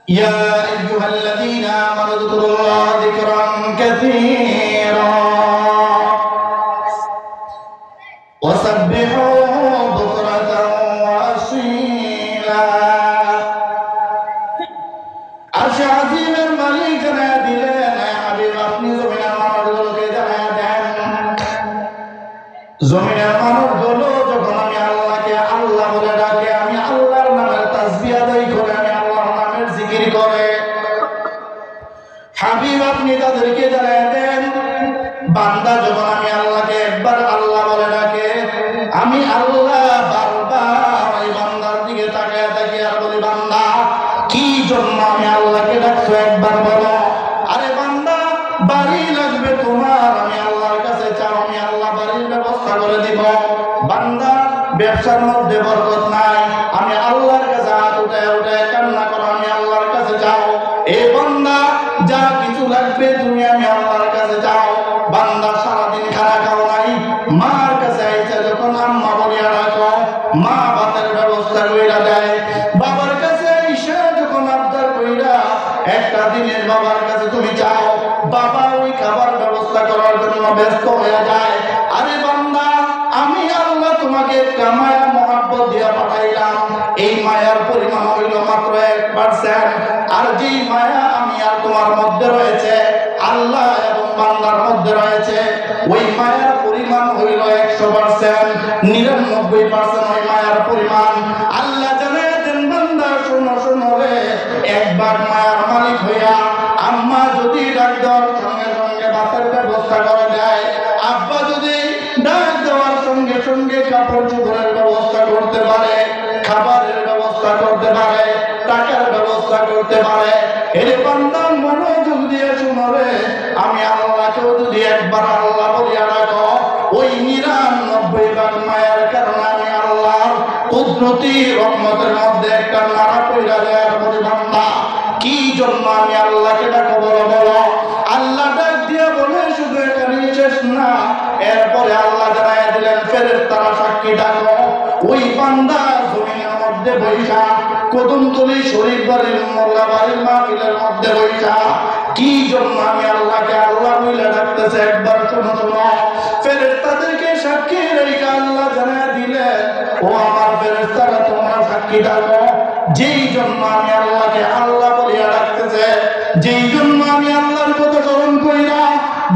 يا أيها الذين آمنوا اذكروا الله ذكرا كثيرا وسبحوه بكرة وأصيلا আরশ আজিমের মালিক জানায়া দিলেন, হাবিব আপনি জমিনের মানুষগুলোকে জানায়া দেন, জমিনের মানুষগুলো যখন আমি আল্লাহকে আল্লাহ বলে ডাকে, আমি আল্লাহর নামের তাসবিহ আদায় করে, আমি আল্লাহর নামের জিকির করে, হাবিব আপনি তাদেরকে জানায়া দেন, বান্দা যখন আমি আল্লাহকে একবার আল্লাহ বলে ডাকে, আমি আল্লাহ বারবার এই বান্দার দিকে তাকিয়ে তাকিয়ে আর বলি, বান্দা কি জন্য আমি আল্লাহকে ডাকছো একবার বলো। আরে বান্দা বাড়ি লাগবে তোমার, আমি আল্লাহর কাছে চাও, আমি আল্লাহ বাড়ির ব্যবস্থা করে দিব। বান্দা ব্যবসার মধ্যে বরকত নাই, আমি আল্লাহর কাছে হাত উঠায় উঠায় কান্না করো, আমি আল্লাহর কাছে চাও। এ বান্দা যা কিছু লাগবে তুমি আমি আল্লাহর কাছে চাও। বান্দা সারাদিন খানা খাও নাই, মার কাছে আইছে যখন আম্মা বলিয়া রাখো, মা ভাতের ব্যবস্থা কইরা দেয়। বাবার কাছে আইসা যখন আবদার কইরা একটা দিনের বাবার কাছে তুমি চাও, বাবা ওই খাবার ব্যবস্থা করার জন্য ব্যস্ত হয়ে যায়। আরে বান্দা আমি আল্লাহ তোমাকে একটা মায়া মহব্বত দিয়া পাঠাইলাম, এই মায়ার পরিমাণ হইল মাত্র 1%। আর যেই মায়া আমি আর তোমার মধ্যে রয়েছে, আল্লাহ এবং বান্দার মধ্যে রয়েছে, ওই মায়ার পরিমাণ হইল 100%, 99% ওই মায়ার পরিমাণ। আল্লাহ জানায় দেন, বান্দা শোনো শোনো রে, একবার মায়ার মালিক হইয়া আম্মা যদি ডাক দেওয়ার সঙ্গে সঙ্গে ভাতের ব্যবস্থা করে দেয়, আব্বা যদি ডাক দেওয়ার সঙ্গে সঙ্গে কাপড় চোপড়ের ব্যবস্থা করতে পারে, খাবারের ব্যবস্থা করতে পারে, টাকার ব্যবস্থা করতে পারে, এর বান্দা মনোযোগ দিয়ে শুনো রে, আমি আল্লাহকেও যদি একবার আল্লাহ বলিয়া রাখো, ওই 99 ভাগ মায়ের কারণে আমি আল্লাহর কুদরতি রহমতের মধ্যে একটা নাড়া কইরা দেওয়ার বলি, বান্দা কি জন্য আমি আল্লাহকে ডাকো বলো বলো। আল্লাহ ডাক দিয়ে বলে শুধু এখানেই শেষ না, এরপরে আল্লাহ জানাইয়া দিলেন, ফেরেশতারা সাক্ষী ডাকো। ওই বান্দা জমিনের মধ্যে বৈশা, কদমতলী শরীফ বাড়ির মোল্লা বাড়ির মাহফিলের মধ্যে বৈশা কি জন্য আমি আল্লাহকে আল্লাহ বলে ডাকতেছে একবার শোনো শোনো। ফেরেশতাদেরকে সাক্ষী রেখে আল্লাহ জানাইয়া দিলেন, ও আমার ফেরেশতারা তোমরা সাক্ষী ডাকো, যেই জন্য আমি আল্লাহকে আল্লাহ বলিয়া ডাকতেছে, যেই জন্য আমি আল্লাহর কথা স্মরণ করি না,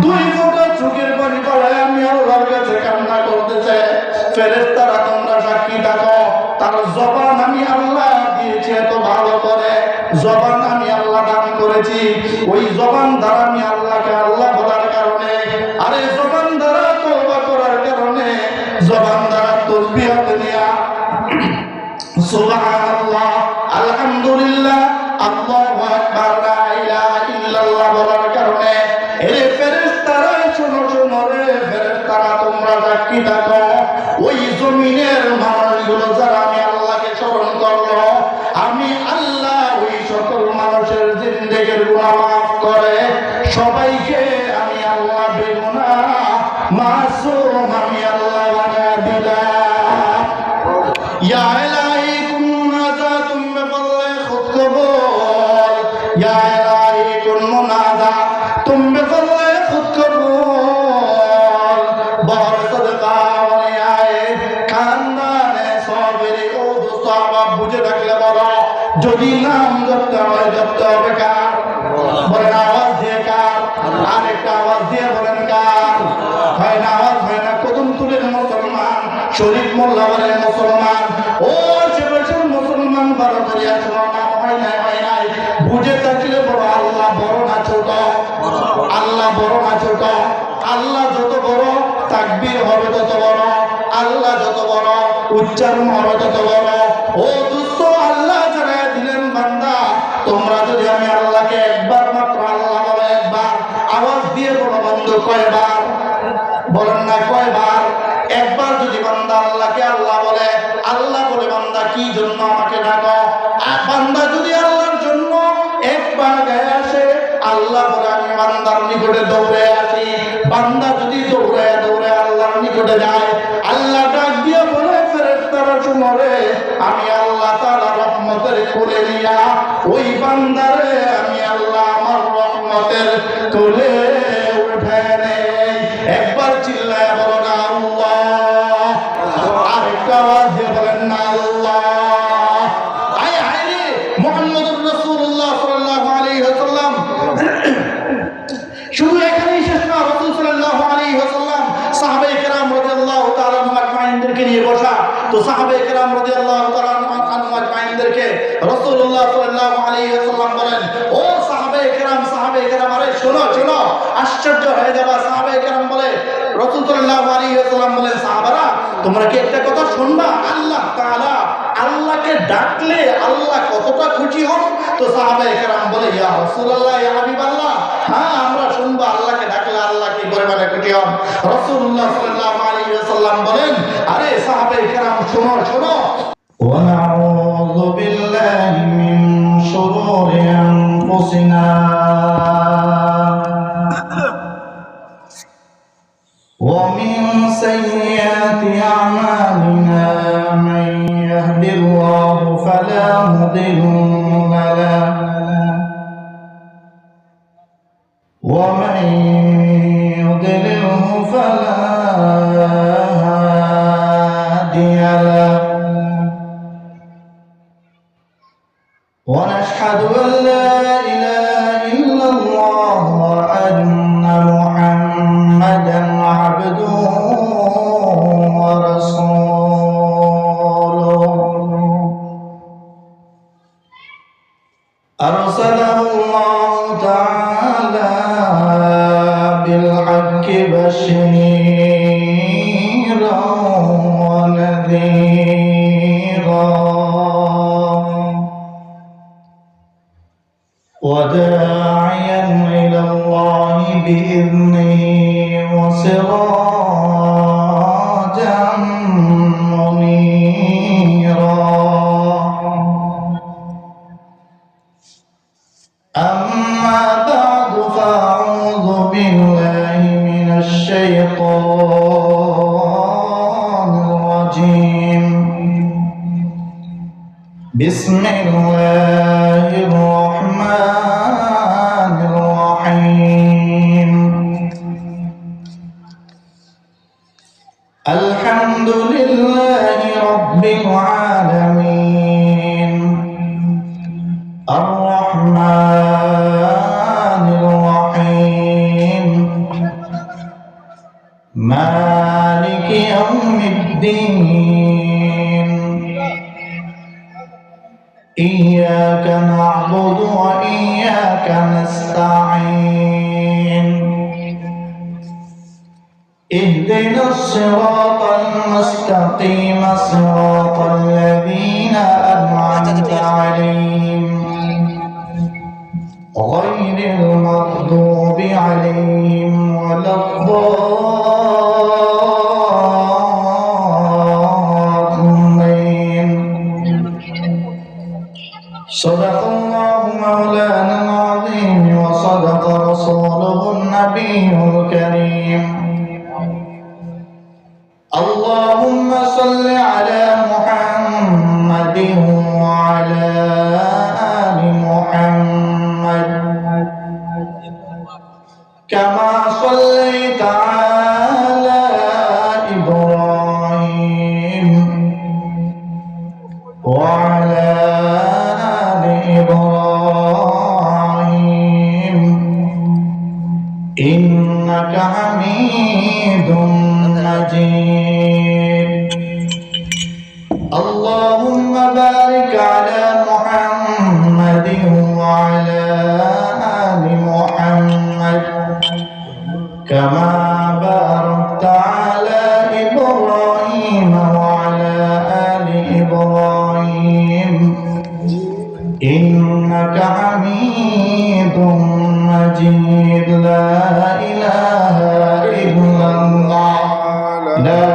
2 ফোঁটা চোখের পানি পড়ায় আমি আল্লাহর কাছে কান্না করতেছে, ফেরেশতারা তোমরা সাক্ষী ডাকো। তার জবান আমি আল্লাহ দিয়েছি এত ভালো করে, জবান আমি আল্লাহ দান করেছি, ওই জবান দ্বারা আমি আল্লাহকে আল্লাহ বলার কারণে, আরে জবান দ্বারা তওবা করার কারণে, জবান দ্বারা তাসবিহ দিয়া সুবহানাল্লাহ আলহামদুলিল্লাহ আল্লাহু আকবার লা ইলাহা ইল্লাল্লাহ বলার কারণে, এ ফেরেশতারা শোনো শোনো রে, ফেরেশতারা তোমরা সাক্ষী থাকো, ওই জমিনের মানুষগুলো যারা আমি আল্লাহকে স্মরণ করলো, আমি আল্লাহ ওই সকল মানুষের জিন্দেগির গুনাহ মাফ করে সবাইকে আমি আল্লাহ বেগুনাহ মাসুম আমি আল্লাহ বানায় দিলাম। ইয়া ইলাহি কুন মুনাজাতুম বিফadli খুদ কবুল, ইয়া ইলাহি কুন মুনাজাতুম বিফadli খুদ কবুল, বহর সদকা ওয়ালিয়ায়ে খানদানে সাবিরি। ও দোস্ত আমার বুঝে থাকলে বলো, যদি নাম ধরতে হয় ধরতে হবে কার? বলেন আওয়াজ দিয়ে কার? আরেকটা আওয়াজ দিয়ে বলেন কার? হয় না আওয়াজ হয় না? কদমতলীর মুসলমান, শরীফ মোল্লা বাড়ির মুসলমান, ও আশেপাশের মুসলমান ভালো করিয়া শোনো না, হয় নাই হয় নাই, বুঝে থাকলে বড়, আল্লাহ বড় না ছোট? আল্লাহ বড় না ছোট? আল্লাহ যত বড় তাকবীর হবে তত বড়, আল্লাহ যত বড় উচ্চারণ হবে তত বড়। ও দোস্ত আল্লাহ জানাইয়া দিলেন, বান্দা তোমরা যদি আমি আল্লাহকে একবার মাত্র আল্লাহ বলো, একবার আওয়াজ দিয়ে বলো বন্ধু, কয়বার? বলেন না কয়বার? একবার যদি বান্দা আল্লাহকে আল্লাহ বলে, আল্লাহ বলে বান্দা কি জন্য আমাকে ডাকো, আর বান্দা যদি আল্লাহর জন্য একবার গায়ে আসে, আল্লাহ বলে আমি বান্দার নিকটে দৌড়ে আসি। বান্দা যদি দৌড়ে দৌড়ে আল্লাহর নিকটে যায়, আল্লাহ ডাক দিয়ে বলে, ফেরেশতারা শুনো রে, আমি আল্লাহ তাআলা রহমতের কোলে নিয়া ওই বান্দারে আমি আল্লাহ আমার রহমতের কোলে উঠায় নেই। একবার চিল্লায় বলো না আল্লাহ, আরেকটা আওয়াজ দিয়ে বলেন না আল্লাহ। আয় হায় রে, মুহাম্মদুর রাসূলুল্লাহ সাল্লাল্লাহু আলাইহি ওয়াসাল্লাম শুধু এখানেই শেষ না। রাসূল সাল্লাল্লাহু আলাইহি ওয়াসাল্লাম সাহাবায়ে কেরাম রাদিয়াল্লাহু তাআলা আজমাইনদেরকে নিয়ে বসা। তো সাহাবায়ে কেরাম রাদিয়াল্লাহু তাআলা আজমাইনদেরকে রাসূলুল্লাহ সাল্লাল্লাহু আলাইহি ওয়াসাল্লাম বলেন, ও সাহাবায়ে কেরাম আরে শোনো শোনো, আশ্চর্য হয়ে যাবা। সাহাবায়ে কেরাম বলে, রাসূল সাল্লাল্লাহু আলাইহি ওয়াসাল্লাম বলেন, সাহাবারা তোমরা কি একটা কথা শুনবা? আল্লাহ তাআলা আল্লাহকে ডাকলে আল্লাহ কতটা খুশি হন। তো সাহাবায়ে কেরাম বলে, ইয়া রাসূলুল্লাহ, ইয়া হাবিবাল্লাহ, হ্যাঁ আমরা শুনবো আল্লাহকে ডাকলে আল্লাহ কি পরিমাণে খুশি হন। রাসূলুল্লাহ সাল্লাল্লাহু আলাইহি ওয়াসাল্লাম বলেন, আরে সাহাবায়ে কেরাম শোনো শোনো, ونعوذ بالله من شرور أنفسنا ومن سيئات أعمالنا من يهد الله فلا مضل له ومن يضلله فلا هادي له ونشهد أن لا إله إلا الله وأن محمدا عبده ورسوله أرسله الله تعالى بالحق بشيرا ونذيرا وداعيا إلى الله بإذنه وسراجا منيرا. أما بعد فأعوذ بالله من الشيطان الرجيم. بسم الله الرحمن الرحيم. الحمد لله رب العالمين الرحمن الرحيم مالك يوم الدين. إياك نعبد وإياك نستعين. اهدنا الصراط المستقيم صراط الذين أنعمت عليهم غير المغضوب عليهم ولا الضالين. صدق الله مولانا العظيم وصدق رسوله النبي الكريم. اللهم صل على محمد وعلى آل محمد كما صليت على إبراهيم وعلى آل إبراهيم إنك حميد مجيد. اللهم بارك على محمد وعلى آل محمد كما باركت على إبراهيم وعلى آل إبراهيم إنك حميد مجيد. لا إله إلا الله لا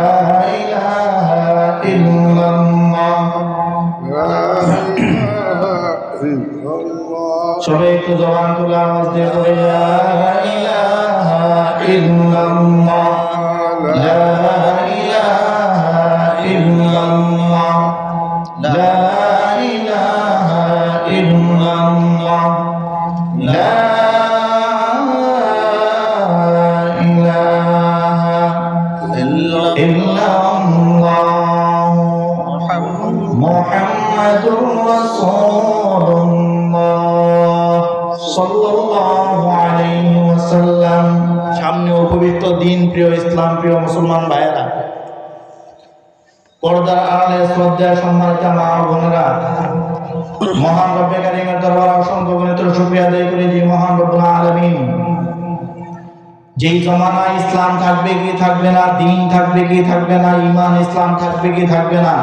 إله إلا الله لا إله إلا الله. সবাই একটু জবান তুলে আওয়াজ দিয়ে বলি লা ইলাহা ইল্লাল্লাহ লা ইলাহা ইল্লাল্লাহ লা ইলাহা প্রিয় ইসলাম প্রিয় মুসলমান ভাইয়েরা, পর্দার আড়ালে শ্রদ্ধা সম্মানিত মা ও বোনেরা, মহান রব্বে কারীমের দরবারে অসংখ্য গণিত শুকরিয়া আদায় করি যে মহান রব্বুল আলামিন যেই জমানায় ইসলাম থাকবে কি থাকবে না, দিন থাকবে কি থাকবে না, ঈমান ইসলাম থাকবে কি থাকবে না,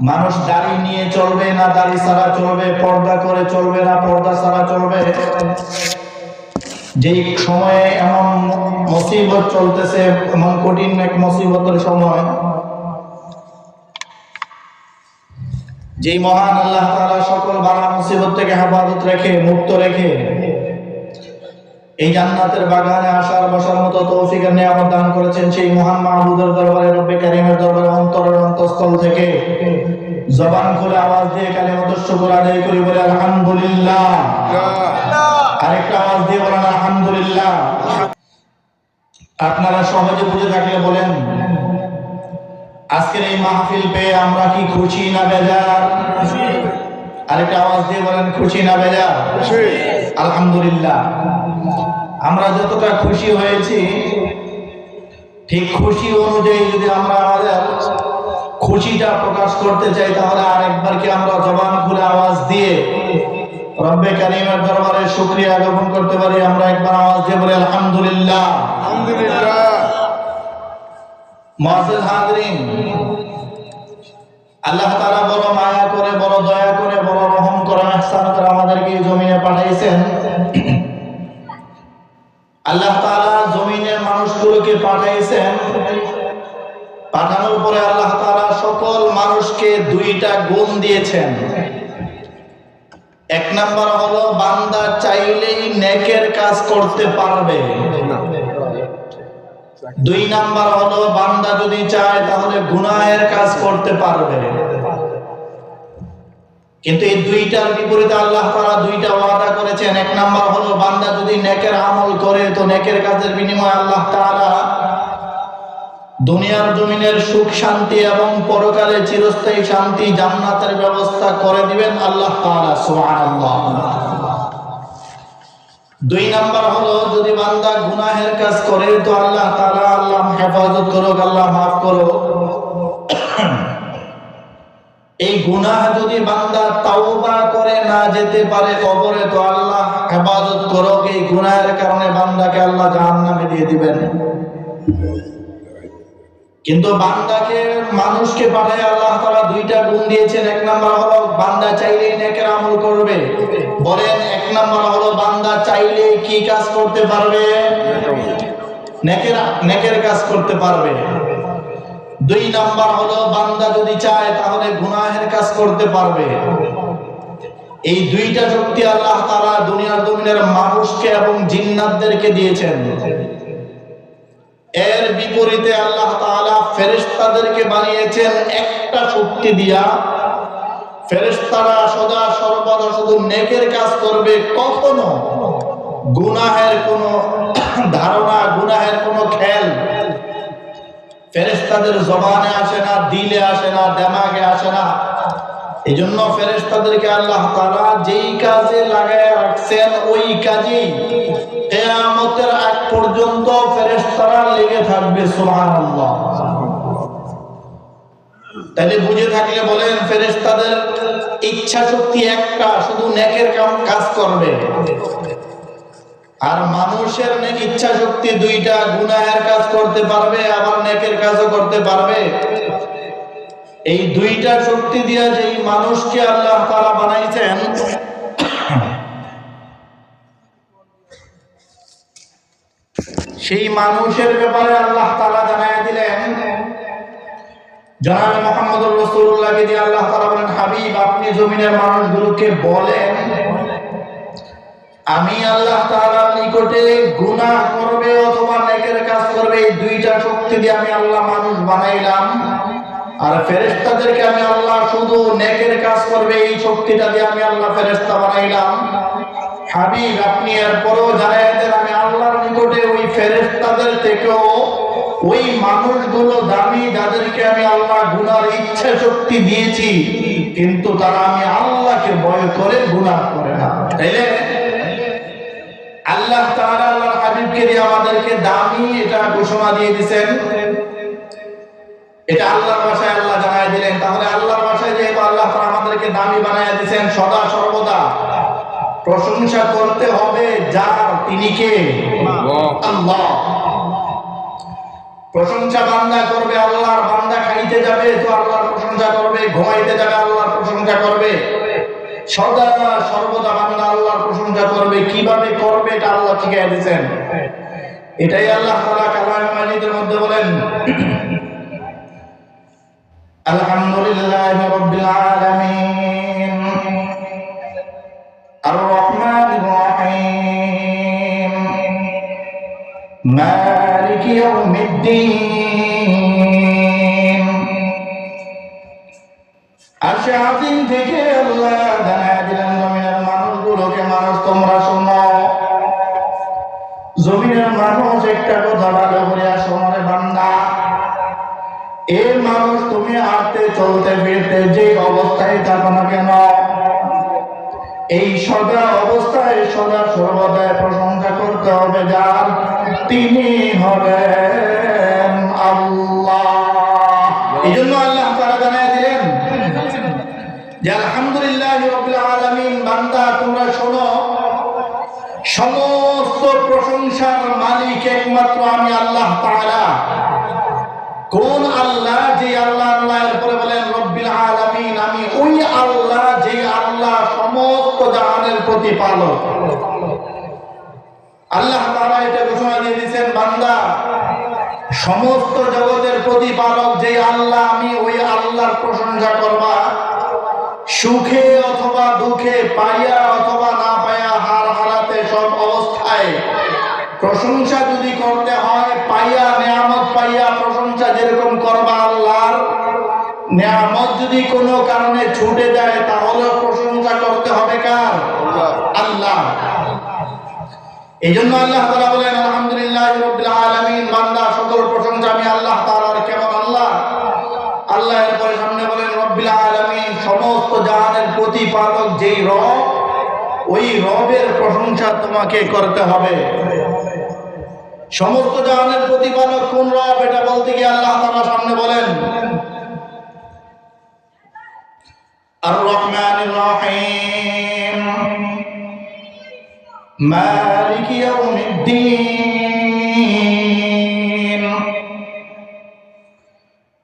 মানুষ দাড়ি নিয়ে চলবে না দাড়ি ছাড়া চলবে, পর্দা করে চলবে না পর্দা ছাড়া চলবে, যেই সময়ে এমন মুসিবত চলতেছে, এমন কঠিন এক মুসিবতের সময়, যেই মহান আল্লাহ তাআলা সকল বালা মুসিবত থেকে হেফাজত রেখে মুক্ত রেখে এই জান্নাতের বাগানে আসার বসার মতো তৌফিক আর নিয়ামত দান করেছেন, সেই মহান মাহবুবের দরবারে রব্বে কারীমের দরবারে অন্তরের অন্তঃস্থল থেকে জবান খুলে আওয়াজ দিয়ে কালিমাতুশ শুকর আদায় করি, বলে আলহামদুলিল্লাহ। আরেকটা আওয়াজ দিয়ে বলেন আলহামদুলিল্লাহ। আপনারা সহজে বুঝে থাকলে বলেন, আজকের এই মাহফিল পেয়ে আমরা কি খুশি না বেজার? আরেকটা আওয়াজ দিয়ে বলেন খুশি না বেজার? আলহামদুলিল্লাহ। আমরা যতটা খুশি হয়েছি, ঠিক খুশি অনুযায়ী যদি আমরা আমাদের খুশিটা প্রকাশ করতে চাই, তাহলে আরেকবার কি আমরা জবান খুলে আওয়াজ দিয়ে রব্বে কারীমের দরবারে শুকরিয়া জ্ঞাপন করতে পারি? আমরা একবার আওয়াজ দিয়ে বলি আলহামদুলিল্লাহ। আলহামদুলিল্লাহ। মুআজ্জিজ হাজরিন, আল্লাহ তাআলা বড় মায়া করে, বড় দয়া করে, বড় রহম করে, ইহসান করে আমাদেরকে এই জমিনে পাঠাইছেন। আল্লাহ তাআলা জমিনের মানুষগুলোকে পাঠাইছেন, পাঠানোর পরে আল্লাহ তাআলা সকল মানুষকে দুইটা গুণ দিয়েছেন। এক নাম্বার হলো বান্দা চাইলেই নেকের কাজ করতে পারবে, দুই নাম্বার হলো বান্দা যদি চায় তাহলে গুনাহের কাজ করতে পারবে। কিন্তু এই দুইটার বিপরীতে আল্লাহ তাআলা দুইটা ওয়াদা করেছেন। এক নাম্বার হলো বান্দা যদি নেকের আমল করে, তো নেকের কাজের বিনিময়ে আল্লাহ তাআলা দুনিয়ার জমিনের সুখ শান্তি এবং পরকালে চিরস্থায়ী শান্তি জান্নাতের ব্যবস্থা করে দিবেন আল্লাহ তাআলা, সুবহানাল্লাহ। দুই নাম্বার হলো যদি বান্দা গুনাহের কাজ করে, তো আল্লাহ তাআলা আল্লাহ হেফাজত করুক, আল্লাহ মাফ করো, এই গুনাহ যদি বান্দা তাওবা করে না যেতে পারে কবরে, তো আল্লাহ হেফাজত করুক, এই গুনাহের কারণে বান্দাকে আল্লাহ জাহান্নামে দিয়ে দিবেন। কিন্তু বান্দাকে মানুষকে পাঠায় আল্লাহ তাআলা দুইটা গুণ দিয়েছেন। এক নাম্বার হলো বান্দা চাইলেই নেকের আমল করবে। বলেন, এক নাম্বার হলো বান্দা চাইলে কি কাজ করতে পারবে? নেকের কাজ করতে পারবে। দুই নাম্বার হলো বান্দা যদি চায় তাহলে গুনাহের কাজ করতে পারবে। এই দুইটা শক্তি আল্লাহ তাআলা দুনিয়ার জমিনের মানুষকে এবং জিন্নাতদেরকে দিয়েছেন। এর বিপরীতে আল্লাহ তাআলা ফেরেশতাদেরকে বানিয়েছেন একটা শক্তি দিয়া। ফেরেশতারা সদা সর্বদা শুধু নেকের কাজ করবে, কখনো গুনাহের কোনো ধারণা, গুনাহের কোনো খেয়াল ফেরেশতাদের জবানে আসে না, দিলে আসে না, দিমাগে আসে না। এই জন্য ফেরেশতাদেরকে আল্লাহ তাআলা যেই কাজে লাগায় রাখছেন, ওই কাজেই কিয়ামতের আগ পর্যন্ত ফেরেশতারা লেগে থাকবে, সুবহানাল্লাহ। তাহলে বুঝে থাকলে বলেন, ফেরেশতাদের ইচ্ছা শক্তি একটা, শুধু নেকের কাজ করবে। আর মানুষের ইচ্ছা শক্তি দুইটা, গুনাহের কাজ করতে পারবে আবার নেকের কাজও করতে পারবে। এই দুইটা শক্তি দিয়া যেই মানুষকে আল্লাহ তাআলা বানাইছেন, সেই মানুষের ব্যাপারে আল্লাহ তাআলা জানায় দিলেন। জনাবে মুহাম্মদুর রাসূলুল্লাহকে দিয়ে আল্লাহ তাআলা বলেন, হাবিব আপনি জমিনের মানুষগুলোকে বলেন, আমি আল্লাহ তাআলার নিকটে গুনাহ করবে অথবা নেকের কাজ করবে, এই দুইটা শক্তি দিয়ে আমি আল্লাহ মানুষ বানাইলাম। আর ফেরেশতাদেরকে আমি আল্লাহ শুধু নেকের কাজ করবে, এই শক্তিটা দিয়ে আমি আল্লাহ ফেরেশতা বানাইলাম। হাবিব আপনি এরপরও জানায় দেন, আমি আল্লাহর নিকটে ওই ফেরেশতাদের থেকেও ওই মানুষগুলো দামি, যাদেরকে আমি আল্লাহ গুনার ইচ্ছা শক্তি দিয়েছি, কিন্তু তারা আমি আল্লাহকে ভয় করে গুনাহ করে না। তাইলে আল্লাহ তাআলা আল্লাহর হাবিব হাবিবকে দিয়ে আমাদেরকে দামি এটা ঘোষণা দিয়ে দিয়েছেন। এটা আল্লাহর ভাষায় আল্লাহ জানায় দিলেন। তাহলে আল্লাহর ভাষায় যেহেতু আল্লাহ তাআলা আমাদেরকে দামি বানায় দিয়েছেন, সদা সর্বদা প্রশংসা করতে হবে যার, তিনি কে? আল্লাহ। প্রশংসা বান্দা করবে আল্লাহর, বান্দা খাইতে যাবে তো আল্লাহর প্রশংসা করবে, ঘুমাইতে যাবে আল্লাহর প্রশংসা করবে, সদা সর্বদা বান্দা আল্লাহর প্রশংসা করবে। কিভাবে করবে এটা আল্লাহ শিখিয়ে দিয়েছেন। এটাই আল্লাহ তাআলা কালামে মাজিদের মধ্যে বলেন, আলহামদুলিল্লাহি রাব্বিল আলামিন আর রহমানির রহিম মালিকি ইয়াউমিদ্দিন। আরশে আযীম থেকে আল্লাহ জানায় দিলেন জমিনের মানুষগুলোকে, মানুষ তোমরা শোনো। জমিনের মানুষ একটা কথা ভালো করে শোনো রে বান্দা। এ মানুষ তুমি হাঁটতে চলতে ফিরতে যে অবস্থায় থাকো না কেন, এই সদা অবস্থায় সদা সর্বদা প্রশংসা করতে হবে যার, তিনি হলেন আল্লাহ। এই জন্য আল্লাহ তাআলা জানায় দিলেন যে আলহামদুলিল্লাহি রাব্বিল আলামিন, বান্দা তোমরা শোনো, সমস্ত প্রশংসার মালিক একমাত্র আমি আল্লাহ তাআলা। কোন আল্লাহ? যে আল্লাহ, আল্লাহর পরে বলেন রব্বিল আলামিন, আমি ওই আল্লাহ যে আল্লাহ সমস্ত জাহানের প্রতিপালক। আল্লাহ তাআলা এটা ঘোষণা দিয়ে দিয়েছেন, বান্দা সমস্ত জগতের প্রতিপালক যে আল্লাহ, আমি ওই আল্লাহর প্রশংসা করবা। সুখে অথবা দুঃখে, পাইয়া অথবা না পাইয়া, হার হারাতে, সব অবস্থায় প্রশংসা যদি করতে হয়, পাইয়া নিয়ামত পাইয়া প্রশংসা যেরকম করবা আল্লাহর, নিয়ামত যদি কোনো কারণে ছুটে যায় তাহলে প্রশংসা করতে হবে কার? আল্লাহ। এই জন্য আল্লাহ তাআলা বলেন আলহামদুলিল্লাহি রাব্বিল আলামিন, বান্দা সকল প্রশংসা আমি আল্লাহ তাআলার। কেমন আল্লাহ? আল্লাহ এরপরে সামনে বলেন রব্বিল আলামিন, সমস্ত জাহানের প্রতিপালক যেই রব, ওই রবের প্রশংসা তোমাকে করতে হবে। সমস্ত জাহানের প্রতিপালক কোন রব এটা বলতে গিয়ে আল্লাহ তাআলা সামনে বলেন আর রহমানির রহিম মালিকি ইয়াউমিদ্দিন।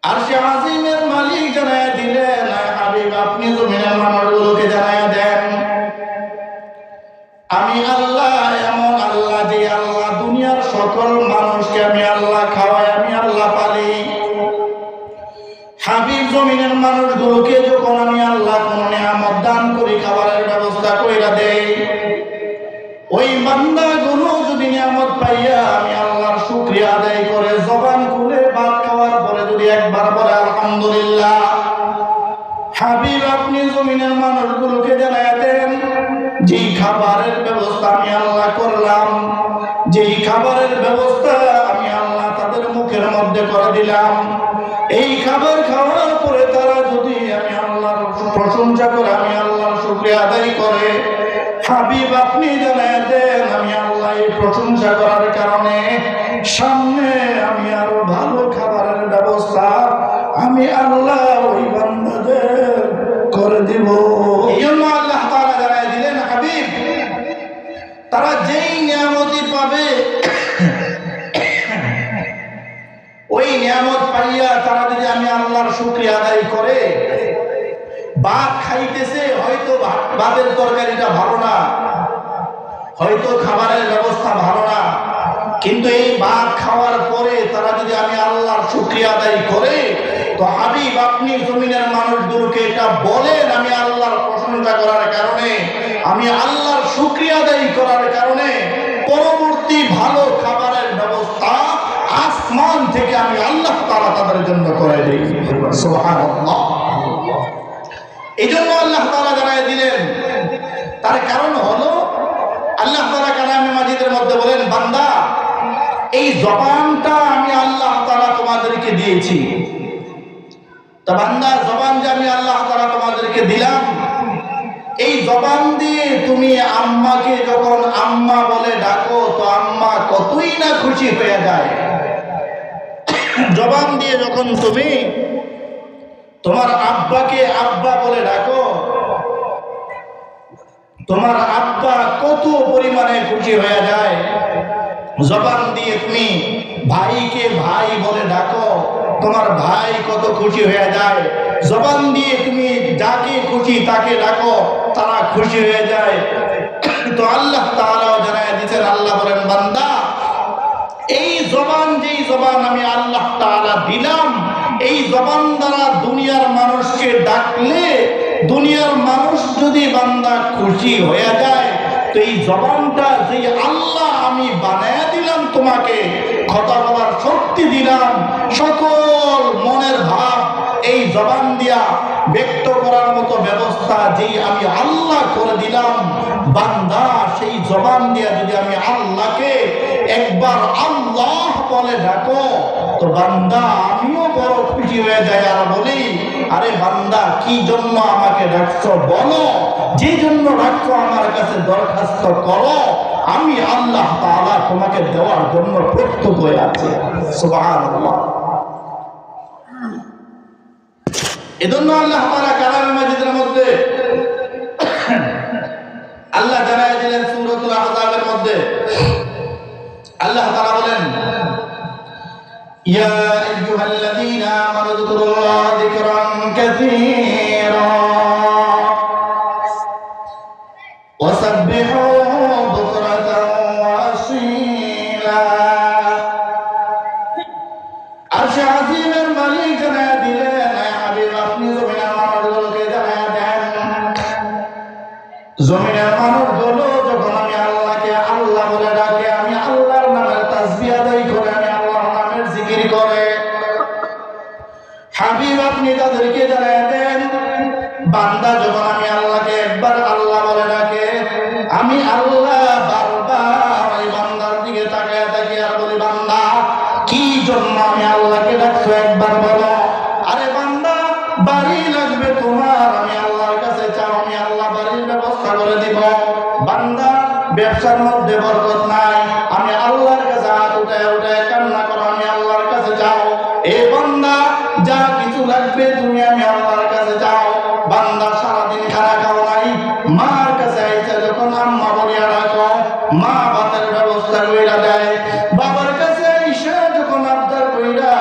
আরশে আযীমের মালিক জানায় দিলেন, হাবিব আপনি জমিনের মানুষগুলোকে জানায় দেন আমি আল্লাহ এমন আল্লাহ যে আল্লাহ দুনিয়ার সকল মানুষকে আমি আল্লাহ খাওয়াই, আমি আল্লাহ পালি। হাবিব জমিনের মানুষগুলোকে যখন আমি আল্লাহ কোন নিয়ামত দান করি, খাবারের ব্যবস্থা কইরা দেই, ওই বান্দাগুলো যদি নিয়ামত পাইয়া আমি আল্লাহর শুকরিয়া আদায় করে জবান খুলে ভাত খাওয়ার পরে যদি একবার বলে আলহামদুলিল্লাহ, হাবিব আপনি জমিনের মানুষগুলোকে জানায় দেন যেই খাবারের ব্যবস্থা আমি আল্লাহ করলাম, যেই খাবারের ব্যবস্থা আমি আল্লাহ তাদের মুখের মধ্যে করে দিলাম, এই খাবার খাওয়ার পরে তারা যদি আমি আল্লাহর প্রশংসা করে, আমি আল্লাহর শুকরিয়া আদায় করে, হাবিব আপনি জানায় দেন আমি আল্লাহ এই প্রশংসা করার কারণে সামনে আমি আরো ভালো খাবারের ব্যবস্থা আমি আল্লাহ ওই বান্দাদের করে দিব। এই জন্য আল্লাহ তাআলা জানায় দিলেন, হাবিব তারা যেই নিয়ামতই পাবে, ওই নিয়ামত পাইয়া তারা যদি আমি আল্লাহর শুকরিয়া আদায় করে, ভাত খাইতেছে, হয়তো ভাতের তরকারিটা ভালো না, হয়তো খাবারের ব্যবস্থা ভালো না, কিন্তু এই ভাত খাওয়ার পরে তারা যদি আমি আল্লাহর শুকরিয়া আদায় করে, তো হাবিব আপনি জমিনের মানুষগুলোকে এটা বলেন আমি আল্লাহর প্রশংসা করার কারণে, আমি আল্লাহর শুকরিয়া আদায় করার কারণে পরবর্তী ভালো খাবারের ব্যবস্থা আসমান থেকে আমি আল্লাহ তাআলা তাদের জন্য করে দেই। সুবহানাল্লাহ। এই জন্য আল্লাহ তাআলা জানায় দিলেন, তার কারণ হলো আল্লাহ তাআলা কালামে মাজিদের মধ্যে বলেন, বান্দা এই জবানটা আমি আল্লাহ তাআলা তোমাদেরকে দিয়েছি। তা বান্দা জবান যে আমি আল্লাহ তাআলা তোমাদেরকে দিলাম, এই জবান দিয়ে তুমি আম্মাকে যখন আম্মা বলে ডাকো তো আম্মা কতই না খুশি হয়ে যায়। জবান দিয়ে যখন তুমি তোমার আব্বাকে আব্বা বলে ডাকো তোমার আব্বা কত পরিমাণে খুশি হয়ে যায়। জবান দিয়ে তুমি ভাইকে ভাই বলে ডাকো তোমার ভাই কত খুশি হয়ে যায়। জবান দিয়ে তুমি যাকে খুশি তাকে ডাকো তারা খুশি হয়ে যায়। তো আল্লাহ তাআলা জানায় দিয়েছেন, আল্লাহ বলেন বান্দা এই জবান যেই জবান আমি আল্লাহ তাআলা দিলাম এই জবান দ্বারা দুনিয়ার মানুষকে ডাকলে দুনিয়ার মানুষ যদি বান্দা খুশি হয়ে যায় তো এই জবানটা যে আল্লাহ আমি বানায়া দিলাম তোমাকে কথা বলার শক্তি দিলাম সকল মনের ভাব এই জবান দিয়া ব্যক্ত করার মতো ব্যবস্থা যেই আমি আল্লাহ করে দিলাম বান্দা সেই জবান দিয়া যদি আমি আল্লাহকে একবার আল্লাহ বলে ডাকো তো বান্দা আমিও বড় খুশি হয়ে যাই আর বলি আরে বান্দা কি জন্য আমাকে ডাকছো বলো, যে জন্য ডাকছো আমার কাছে দরখাস্ত করো, আমি আল্লাহ তাআলা তোমাকে দেওয়ার জন্য প্রস্তুত হয়ে আছি। সুবহানাল্লাহ। এজন্য আল্লাহ তাআলা কালামে মাজিদের মধ্যে আল্লাহ জানায় দিলেন সূরাতুল আহজাবের মধ্যে আল্লাহ তাআলা বলেন ইয়া আইয়ুহাল্লাযীনা আমানু যকুরুল্লাহা যিকরান কাসীরা ওয়াসাব্বিহুহু বুকরাতান ওয়া আসীলা। আরশে আজিমের মালিক জানায় দিলেন হে হাবিব আপনি জমিনের মানুষগুলোকে জানায় দেন জমিনের মানুষগুলো যখন আমি আল্লাহকে আল্লাহ বলে ডাকে আমি আল্লাহর নামের তাসবিহ আদায় করে আমি আল্লাহর নামের জিকির করে হাবিব আপনি তাদেরকে জানায় দেন বান্দা যখন আমি আল্লাহকে একবার আল্লাহ বলে ডাকে আমি আল্লাহ বারবার এই বান্দার দিকে তাকায় থাকি আর বলি বান্দা কি জন্য আমি আল্লাহকে ডাকছো একবার বলো। আরে বান্দা বাড়ি লাগবে তোমার আমি আল্লাহর কাছে চাও আমি আল্লাহ বাড়ির ব্যবস্থা করে দিব। বান্দা ব্যবসার মধ্যে বরকত নাই আমি আল্লাহর কাছে হাত উঠায় উঠায় কান্না করো আমি আল্লাহর কাছে যাও। এ বান্দা যা কিছু লাগবে তুমি আমি আল্লাহর কাছে যাও। বান্দা সারাদিন খানা খাও নাই মার কাছে আইছে যখন আম্মা বলিয়া রাখো মা ভাতের ব্যবস্থা কইরা দেয়। বাবার কাছে আইসা যখন আবদার কইরা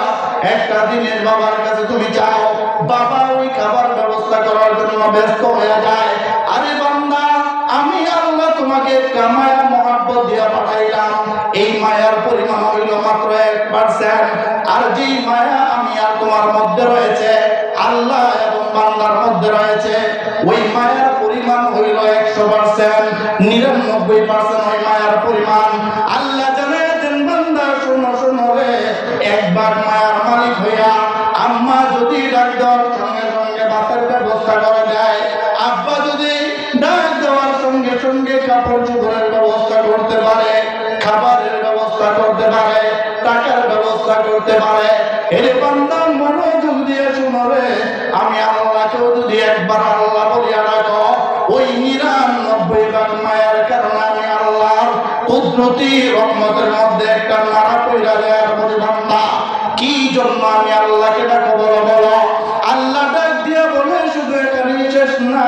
একটা দিনের বাবার কাছে তুমি চাও বাবা ওই খাবার ব্যবস্থা করার জন্য ব্যস্ত হয়ে যায়। আরে বান্দা আমি আল্লাহ তোমাকে একটা মায়া মহব্বত দিয়া পাঠাইলাম এই মায়ার পরিমাণ হইল মাত্র 1%। আর যেই মায়া আমি আর তোমার মধ্যে রয়েছে আল্লাহ এবং বান্দার মধ্যে রয়েছে ওই মায়ার পরিমাণ হইল 100%। 99% ওই মায়ার পরিমাণ। আল্লাহ জানায় দেন বান্দা শোনো শোনো রে একবার মায়ার মালিক হইয়া আম্মা যদি ডাক দেওয়ার সঙ্গে সঙ্গে ভাতের ব্যবস্থা করে দেয় আব্বা যদি ডাক দেওয়ার সঙ্গে সঙ্গে কাপড় চোপড়ের ব্যবস্থা করতে পারে খাবারের ব্যবস্থা করতে পারে টাকার ব্যবস্থা করতে পারে এর বান্দা মনোযোগ দিয়ে শুনো রে আমি আল্লাহকেও যদি একবার আল্লাহ বলিয়া রাখো ওই 99 মায়ের কারণে আমি আল্লাহর কুদরতি রহমতের মধ্যে একটা নাড়া পয়লা দেওয়ার মধ্যে বান্দা কি জন্য আমি আল্লাহকে ডাকো বলো বলো। আল্লাহ ডাক দিয়া বলে শুধু এখানেই শেষ না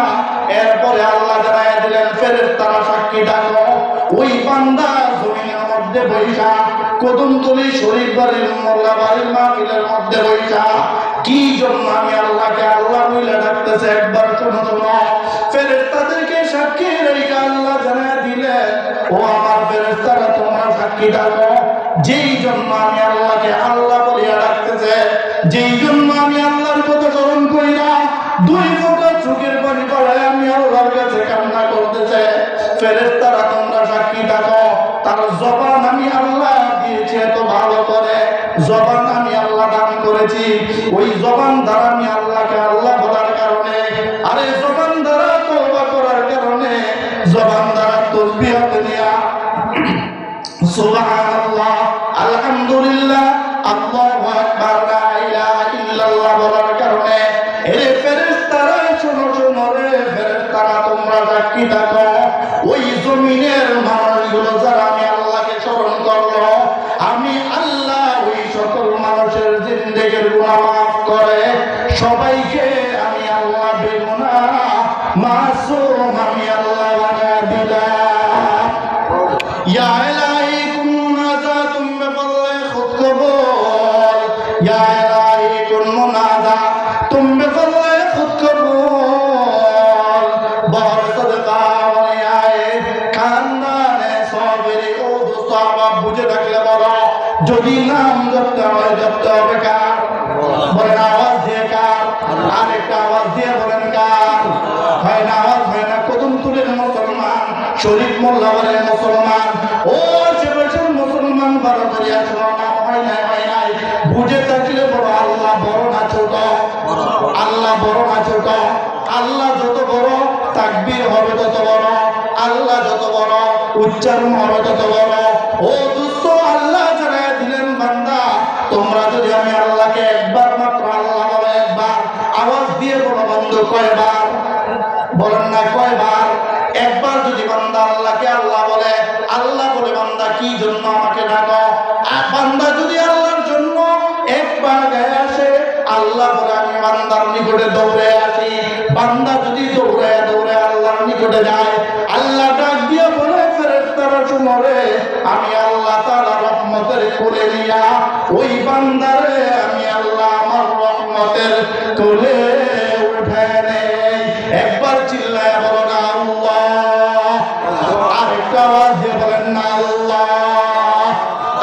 এরপরে আল্লাহ জানায় দিলেন ফেরেশতারা সাক্ষী ডাকো ওই বান্দা জমিনের মধ্যে বৈশা কদমতলী শরীফ বাড়ির মোল্লা বাড়ির মাহফিলের মধ্যে বৈশা কি জন্য আমি আল্লাহকে আল্লাহ বলে ডাকতেছে একবার শোনো শোনো। ফেরেশতাদেরকে সাক্ষী রেখে আল্লাহ জানায় দিলেন ও আমার ফেরেশতারা তোমরা সাক্ষী ডাকো যেই জন্য আমি আল্লাহকে আল্লাহ বলিয়া ডাকতেছে যেই জন্য আমি আল্লাহর কথা স্মরণ করি না 2 ফোঁটা চোখের পানি পড়ায় আমি আল্লাহর কাছে কান্না করতেছে ফেরেশতারা তোমরা সাক্ষী ডাকো তার জবান আমি আল্লাহ দিয়েছি এত ভালো করে জবান আমি আল্লাহ দান করেছি ওই জবান দ্বারা আমি আল্লাহকে আল্লাহ বলার কারণে আরে জবান দ্বারা তওবা করার কারণে জবান দ্বারা তাসবিহ দিয়া সুবহানাল্লাহ আলহামদুলিল্লাহ আল্লাহু আকবার লা ইলাহা ইল্লাল্লাহ বলার কারণে এ ফেরেশতারা শোনো শোনো রে ফেরেশতারা তোমরা সাক্ষী ওই জমিনের মানুষগুলো যারা আমি আল্লাহকে স্মরণ করলো, আমি আল্লাহ ওই সকল মানুষের জিন্দেগির গুনাহ মাফ করে সবাইকে আমি আল্লাহ বেগুনাহ মাসুম আমি আল্লাহ বানায় দিলাম। ইয়া ইলাহি কুন মুনাজাতুম বিফadli খুদ কবুল, ইয়া ইলাহি কুন মুনাজাতুম বিফadli খুদ কবুল, বহর সদকা ওয়ালিয়ায়ে খানদানে সাবিরি। ও দোস্ত আমার বুঝে থাকলে বলো, যদি নাম জপতে হয় জপতে হবে কার? বলেন আওয়াজ দিয়ে কার? আরেকটা আওয়াজ দিয়ে বলেন কার? হয় না আওয়াজ হয় না? কদম তুলেন মুসলমান, শরীফ মোল্লা বলেন মুসলমান, ও আশেপাশের মুসলমান ভালো করে আসলো না? হয় নাই, হয় নাই। বুঝে থাকলে বড়, আল্লাহ বড় না ছোট? আল্লাহ বড় না ছোট? আল্লাহ যত বড় তাকবীর হবে তত বড়, আল্লাহ যত বড় উচ্চারণ হবে তত বড়। ও দুস্থ আল্লাহ জানায় দিলেন বান্দা, তোমরা যদি আমি আল্লাহকে একবার মাত্র আল্লাহ বলো, একবার আওয়াজ দিয়ে বলো বন্ধু, কয়বার? বলেন না কয়বার? একবার যদি বান্দা আল্লাহকে আল্লাহ বলে, আল্লাহ বলে বান্দা কি জন্য আমাকে ডাকো? আর বান্দা যদি আল্লাহর জন্য একবার গায়ে আসে, আল্লাহ বলে আমি বান্দার নিকটে দৌড়ে আসি। বান্দা যদি দৌড়ে দৌড়ে আল্লাহর নিকটে যায়, আল্লাহ ডাক দিয়ে বলে ফেরেশতারা শুনো রে, আমি আল্লাহ তাআলা রহমতের কোলে নিয়া ওই বান্দারে আমি আল্লাহ আমার রহমতের কোলে উঠে নেই। একবার চিল্লায় বলো না আল্লাহ, আরেকটা আওয়াজ দিয়ে বলেন না আল্লাহ।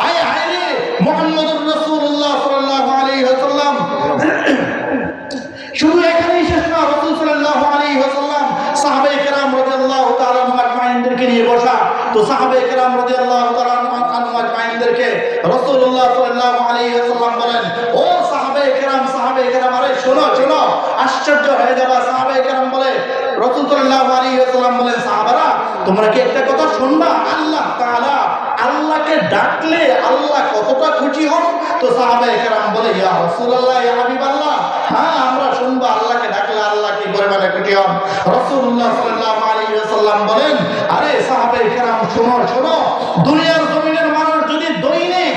আয় হায় রে, মুহাম্মদুর রাসূলুল্লাহ সাল্লাল্লাহু আলাইহি ওয়াসাল্লাম শুধু এখানেই শেষ না। রাসূল সাল্লাল্লাহু আলাইহি ওয়াসাল্লাম সাহাবায়ে কেরাম রাদিয়াল্লাহু তাআলা আজমাইনদেরকে নিয়ে বসা। তো সাহাবায়ে কেরাম রাদিয়াল্লাহু তাআলা আজমাইনদেরকে রাসূলুল্লাহ সাল্লাল্লাহু আলাইহি ওয়াসাল্লাম বলেন, ও সাহাবায়ে কেরাম, সাহাবায়ে কেরাম, আরে শোনো শোনো, আশ্চর্য হয়ে যাবা। সাহাবায়ে কেরাম বলে, রাসূল সাল্লাল্লাহু আলাইহি ওয়াসাল্লাম বলেন, সাহাবারা তোমরা কি একটা কথা শুনবা? আল্লাহ তাআলা আল্লাহকে ডাকলে আল্লাহ কতটা খুশি হন? তো সাহাবায়ে কেরাম বলে, ইয়া রাসূলুল্লাহ, ইয়া হাবিবাল্লাহ, হ্যাঁ আমরা শুনবো আল্লাহকে ডাকলে আল্লাহ কি পরিমাণে খুশি হন। রাসূলুল্লাহ সাল্লাল্লাহু আলাইহি ওয়াসাল্লাম বলেন, আরে সাহাবায়ে কেরাম শোনো শোনো, দুনিয়ার জমিনের মানুষ যদি দৈনিক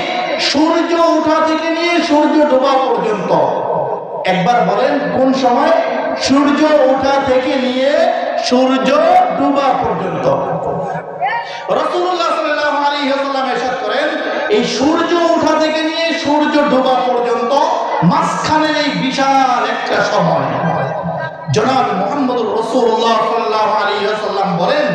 সূর্য ওঠা থেকে নিয়ে সূর্য ডোবা পর্যন্ত, একবার বলেন কোন সময়? সূর্য ওঠা থেকে নিয়ে সূর্য ডোবা পর্যন্ত। রাসূলুল্লাহ সাল্লাল্লাহু আলাইহি ওয়াসাল্লাম ইরশাদ করেন, এই সূর্য ওঠা থেকে নিয়ে সূর্য ডোবা পর্যন্ত মাঝখানের এই বিশাল একটা সময়, জনাব মুহাম্মদুর রাসূলুল্লাহ সাল্লাল্লাহু আলাইহি ওয়াসাল্লাম বলেন,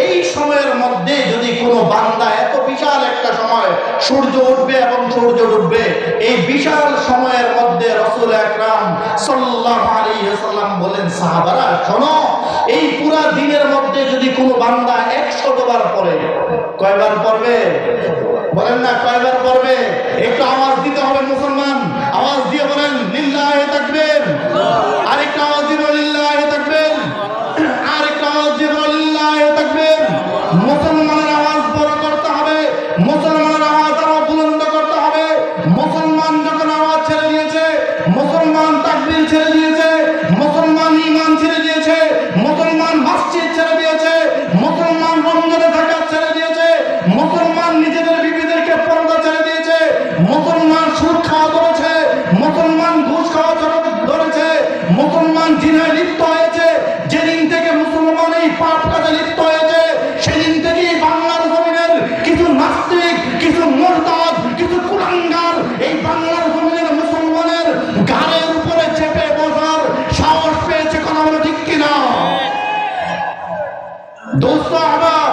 এই সময়ের মধ্যে যদি কোনো বান্দা, এত বিশাল একটা সময়, সূর্য উঠবে এবং সূর্য ডুববে, এই বিশাল সময়ের মধ্যে রাসূল আকরাম সাল্লাল্লাহু আলাইহি ওয়াসাল্লাম বলেন, সাহাবারা শোনো, এই পুরা দিনের মধ্যে যদি কোনো বান্দা 100 বার পড়ে, কয়বার পড়বে? বলেন না কয়বার পড়বে? একটু আওয়াজ দিতে হবে মুসলমান, আওয়াজ দিয়ে বলেন লিল্লাহি তাকবীর। আরেকটা আওয়াজ দিয়ে বলেন লিল্লাহি তাকবীর। আরেকটা আওয়াজ দিয়ে বলেন লিল্লাহি তাকবীর। মুসলমানের আওয়াজ বড় করতে হবে, মুসলমানের আওয়াজ আরো বুলন্দ করতে হবে। মুসলমান যখন আওয়াজ ছেড়ে দিয়েছে, মুসলমান তাকবীর ছেড়ে দিয়েছে, মুসলমান ঈমান ছেড়ে দিয়েছে, মুসলমান মসজিদ ছেড়ে দিয়েছে, মুসলমান রমজানে যাকাত ছেড়ে দিয়েছে, মুসলমান নিজেদের বিবিদেরকে পর্দা ছেড়ে দিয়েছে, মুসলমান সুদ খাওয়া ধরেছে, মুসলমান ঘুষ খাওয়া ধরেছে, মুসলমান জিনায় লিপ্ত হয়েছে, যেদিন থেকে মুসলমান এই পাপ কাজে লিপ্ত হয়েছে, সেদিন থেকেই বাংলার জমিনের কিছু নাস্তিক, কিছু মুরতাদ, কিছু কুলাঙ্গার এই বাংলার জমিনের মুসলমানের গাড়ের উপরে চেপে বসার সাহস পেয়েছে। কথা বলে ঠিক কিনা? দোস্ত আবার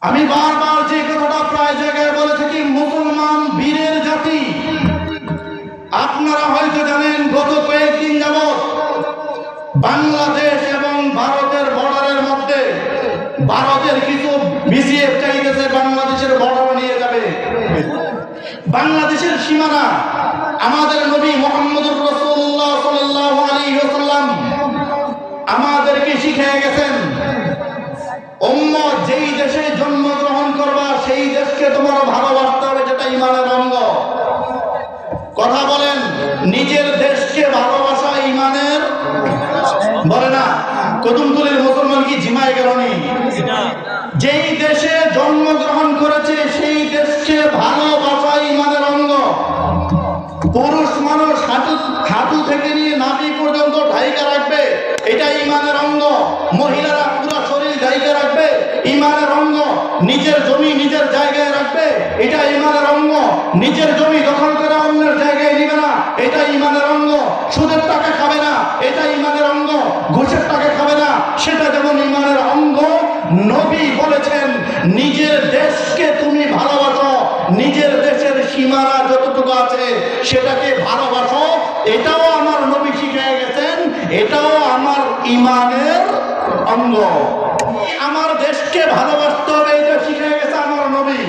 আমি বারবার যে কথাটা প্রায় জায়গায় বলে থাকি, মুসলমান বীরের জাতি। আপনারা হয়তো জানেন, গত কয়েকদিন যাবৎ বাংলাদেশ এবং ভারতের বর্ডারের মধ্যে ভারতের কিছু বিসিএফ চাইতেছে বাংলাদেশের বর্ডার নিয়ে যাবে। বাংলাদেশের সীমানা আমাদের নবী মুহাম্মদুর রাসূলুল্লাহ সাল্লাল্লাহু আলাইহি ওয়াসাল্লাম আমাদেরকে শিখিয়ে গেছেন, উম্মত যেই দেশে জন্মগ্রহণ করবা সেই দেশকে তোমার ভালোবাসতে হবে, যেটা ঈমানের অঙ্গ। কথা বলেন, নিজের দেশকে ভালোবাসা ঈমানের, বলে না কদমতলীর মুসলমান কি জিমায় গেল নি? যেই দেশে জন্মগ্রহণ করেছে সেই দেশকে ভালোবাসা ইমানের অঙ্গ। পুরুষ মানুষ হাঁটু থেকে নিয়ে নাভি পর্যন্ত ঢাইকা রাখবে, এটা ইমানের অঙ্গ। মহিলারা পুরো শরীর ঢাইকা রাখবে, ইমানের অঙ্গ। নিজের জমি নিজের জায়গায় রাখবে, এটা ইমানের অঙ্গ। নিজের জমি দখল করে অন্যের জায়গায় নিবে না, এটা ইমানের অঙ্গ। সুদের টাকা খাবে না, এটা ইমানের অঙ্গ। ঘুষের টাকা খাবে না, সেটা যেমন ইমানের অঙ্গ। নবী বলেছেন নিজের দেশকে তুমি ভালোবাসো, নিজের দেশের সীমানা যতটুকু আছে সেটাকে ভালোবাসো। এটাও আমার নবী শিখিয়ে গেছেন, এটাও আমার ইমানের অঙ্গ। আমার দেশকে ভালোবাসতে হবে, এটা শিখিয়ে গেছে আমার নবী।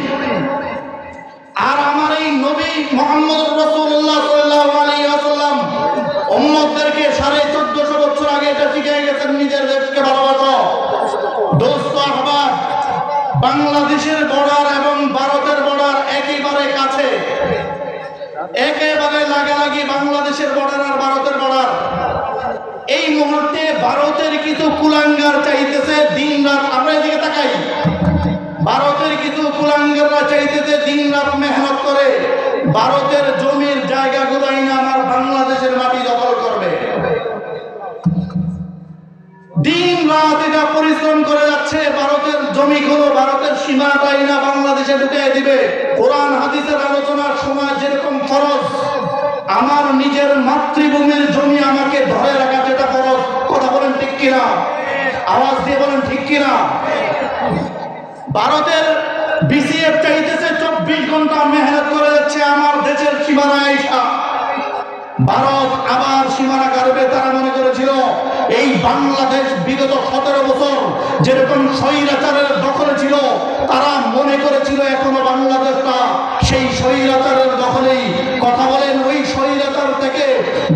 আর আমার এই নবী মুহাম্মদ রাসূলুল্লাহ সাল্লাল্লাহু আলাইহি ওয়াসাল্লাম উম্মতদেরকে 1450 বছর আগে এটা শিখিয়ে গেছেন, নিজের দেশকে ভালোবাসো। দোস্ত আহবাব, বাংলাদেশের বর্ডার এবং ভারতের বর্ডার একেবারে কাছে, একেবারে লাগালাগি বাংলাদেশের বর্ডার আর ভারতের বর্ডার। এই মুহূর্তে ভারতের কিছু কুলাঙ্গার চাইতেছে দিন রাত, আমরা এদিকে তাকাই, ভারতের কিছু কুলাঙ্গাররা চাইতেছে দিন রাত মেহনত করে ভারতের জমির জায়গাগুলো না আমার বাংলাদেশের মাটি দখল করবে। দিন রাত এটা পরিশ্রম করে যাচ্ছে, ভারতের জমিগুলো, ভারতের সীমাটাই না বাংলাদেশে ঢুকে দিবে। কোরআন হাদিসের আলোচনার সময় যেরকম ফরজ আমার নিজের মাতৃভূমির জমি আমাকে ধরে রাখা, যেটা ফরজ। কথা বলেন ঠিক কিনা? আওয়াজ দিয়ে বলেন ঠিক কিনা? ভারতের বিসিএফ চাইতেছে 24 ঘন্টা মেহনত করে যাচ্ছে আমার দেশের সীমানায় আইসা। ভারত আবার সীমানা কাটবে। তারা মনে করেছিল এই বাংলাদেশ বিগত 17 বছর যেরকম স্বৈরাচারের দখলে ছিল, তারা মনে করেছিল এখনো বাংলাদেশটা সেই স্বৈরাচারের দখলেই। কথা বলেন, ওই স্বৈরাচার থেকে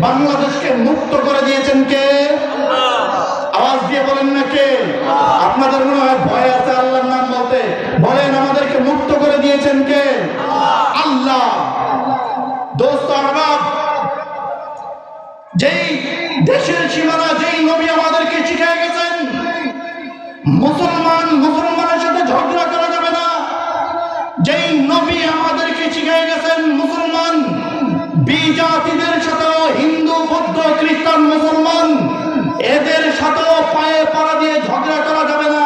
বাংলাদেশকে মুক্ত করে দিয়েছেন কে? আওয়াজ দিয়ে বলেন না কে? আপনাদের মনে হয় ভয় আছে আল্লাহর নাম বলতে? বলেন, আমাদেরকে মুক্ত করে দিয়েছেন কে? আল্লাহ। দোস্ত আহবাব, যেই দেশের সীমানা, যেই নবী আমাদেরকে শিখিয়ে গেছেন মুসলমানের সাথে ঝগড়া করা যাবে না, যেই নবী আমাদেরকে শিখিয়ে গেছেন মুসলমান বিজাতিদের সাথেও, হিন্দু বৌদ্ধ খ্রিস্টান মুসলমান এদের সাথেও পায়ে পাড়া দিয়ে ঝগড়া করা যাবে না।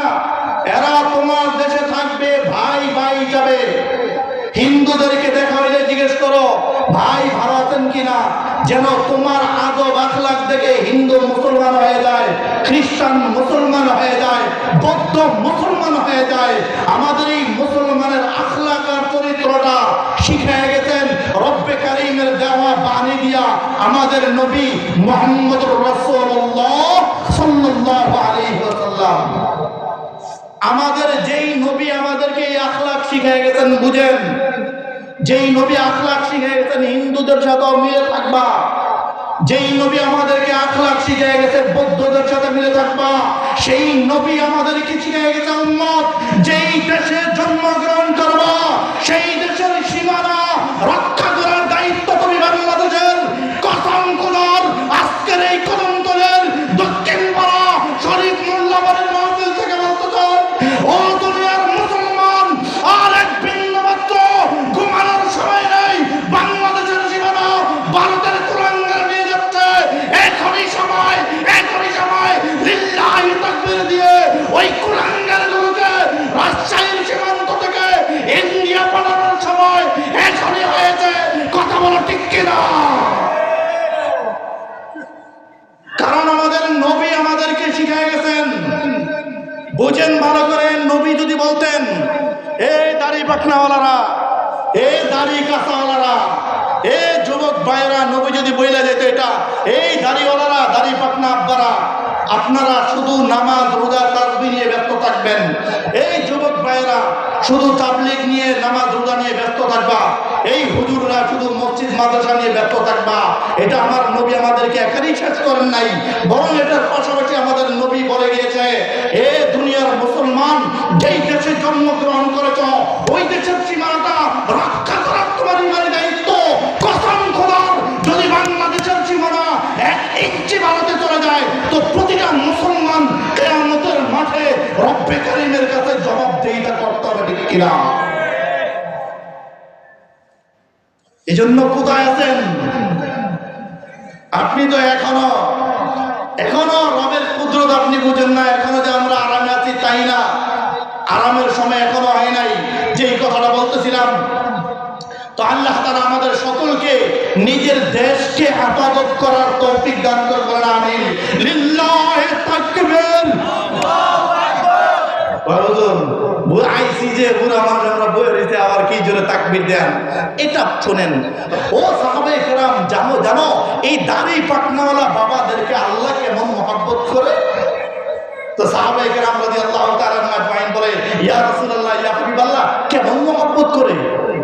এরা তোমার দেশে থাকবে, ভাই ভাই যাবে। হিন্দুদেরকে দেখা হইলে জিজ্ঞেস করো ভাই ভালো আছেন কিনা, যেন তোমার আদব আখলাক দেখে হিন্দু মুসলমান হয়ে যায়, খ্রিস্টান মুসলমান হয়ে যায়, বৌদ্ধ মুসলমান হয়ে যায়। আমাদের এই মুসলমানের আখলাক আর চরিত্রটা শিখিয়ে গেছেন রব্বে কারীমের দেওয়া বাণী দিয়া আমাদের নবী মুহাম্মদুর রাসূলুল্লাহ সাল্লাল্লাহু আলাইহি ওয়াসাল্লাম। আমাদের যেই নবী আমাদেরকে এই আখলাক শিখিয়ে গেছেন, বুঝেন, যেই নবী আখলাক শিখিয়ে গেছেন হিন্দুদের সাথেও মিলে থাকবা, যেই নবী আমাদেরকে আখলাক শিখিয়ে গেছে বৌদ্ধদের সাথে মিলে থাকবা, সেই নবী আমাদেরকে শিখিয়ে গেছে উম্মত যেই দেশে জন্মগ্রহণ করবা সেই দেশের সীমানা রক্ষা করার দায়িত্ব তুমি বাংলাদেশের। কসম খোদার, আজকের এই কদমতলের দক্ষিণ পাড়া শরীফ মোল্লাবাড়ির মাহফিল থেকে বলতে চাই, ও দুনিয়ার মুসলমান, আর এক বিন্দু মাত্র ঘুমানোর সময় নেই। বাংলাদেশের সীমানা ভারতের কুলাঙ্গার নিয়ে যাচ্ছে। এখনই সময় লিল্লাহি তাকবীর দিয়ে ওই কুলাঙ্গার গুলোকে রাজশাহীর সীমান্ত থেকে ইন্ডিয়া পাঠানোর সময় এখনই হয়েছে। কথা বলো ঠিক কিনা? কারণ আমাদের নবী আমাদেরকে শিখিয়ে গেছেন, বুঝেন ভালো করে। নবী যদি বলতেন, এই দাড়ি পাখনাওয়ালারা, এই দাড়ি কাঁচাওয়ালারা, এই যুবক ভাইরা, নবী যদি বইলে যেত এটা, এই দাড়িওয়ালারা, দাড়ি পাখনা আব্বারা, আপনারা শুধু নামাজ রোজা তাসবিহ নিয়ে ব্যস্ত থাকবেন, এই যুবক ভাইরা শুধু তাবলীগ নিয়ে নামাজ রোজা নিয়ে ব্যস্ত থাকবা, এই হুজুররা শুধু মসজিদ মাদ্রাসা নিয়ে ব্যস্ত থাকবা। এটা আমার নবী আমাদেরকে এখানেই শেষ করেন নাই, বরং এটার পাশাপাশি আমাদের নবী বলে গিয়েছে, এ দুনিয়ার মুসলমান, যেই দেশে জন্মগ্রহণ করেছ ওই দেশের সীমানাটা রক্ষা করার তোমার ইমানি দায়িত্ব। কসম খোদার, যদি বাংলাদেশের সীমানা 1 ইঞ্চি ভারতে চলে যায় তো প্রতিটা মুসলমান কিনা? এজন্য কোথায় আছেন আপনি? তো এখনো রবের কুদরত আপনি বুঝেন না। এখনো যে আমরা আরামে আছি তাই না, আরামের সময় এখনো হয় নাই। যে কথাটা বলতেছিলাম, তো আল্লাহ তাআলা আমাদের সকলকে নিজের দেশকে হেফাজত করার তৌফিক দান করবেন, আমিন। লিল্লাহি তাকবীর, আল্লাহু আকবার। আইসি যে পুরো আমরা বইয়ে রয়েছে, আবার কি জোরে তাকবীর দেন। এটা শুনেন, ও সাহাবায়ে কেরাম, জানো এই দাড়ি পাকনাওয়ালা বাবাদেরকে আল্লাহ কেমন মহব্বত করে? তো সাহাবায়ে কেরাম রাদিয়াল্লাহু তাআলা আজমাইন বলে, ইয়া রাসূলুল্লাহ, ইয়া হাবিবাল্লাহ, কেমন মহব্বত করে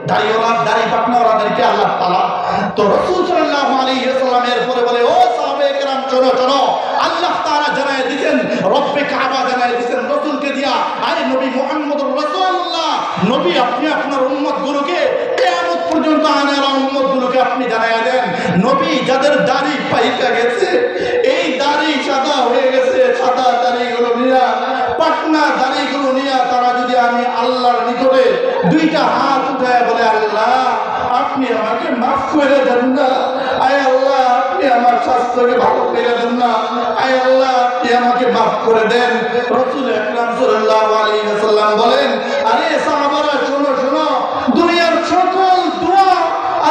দাড়ি পাকনাওয়ালাদেরকে আল্লাহ তাআলা? তো রাসূল সাল্লাল্লাহু আলাইহি ওয়াসাল্লামের পরে বলে, ও সাহাবায়ে কেরাম, শোনো, আল্লাহ তাআলা জানায় দিয়েছেন, রব্বে কাবা জানায় দিয়েছেন রাসূলকে দিয়া, আরে নবী মুহাম্মদুর রাসূলুল্লাহ, নবী আপনি আপনার উম্মতগুলোকে কিয়ামত পর্যন্ত আনারা উম্মতগুলোকে আপনি জানায় দেন, নবী যাদের দাড়ি পাইকা গেছে, এই দাড়ি সাদা হয়ে গেছে, সাদা দাড়িগুলো নিয়া, পাকনা দাড়িগুলো নিয়া, তারা যদি আমি আল্লাহর নিকটে দুইটা হাত উঠায় বলে, আল্লাহ আপনি আমাকে মাফ করে দেন না, আয় আল্লাহ আপনি আমার স্বাস্থ্যকে ভালো করে দেন না, আয় আল্লাহ আপনি আমাকে মাফ করে দেন। রাসূল আকরাম সাল্লাল্লাহু আলাইহি ওয়াসাল্লাম বলেন, আরে সাহাবারা শোনো, দুনিয়ার সকল দোয়া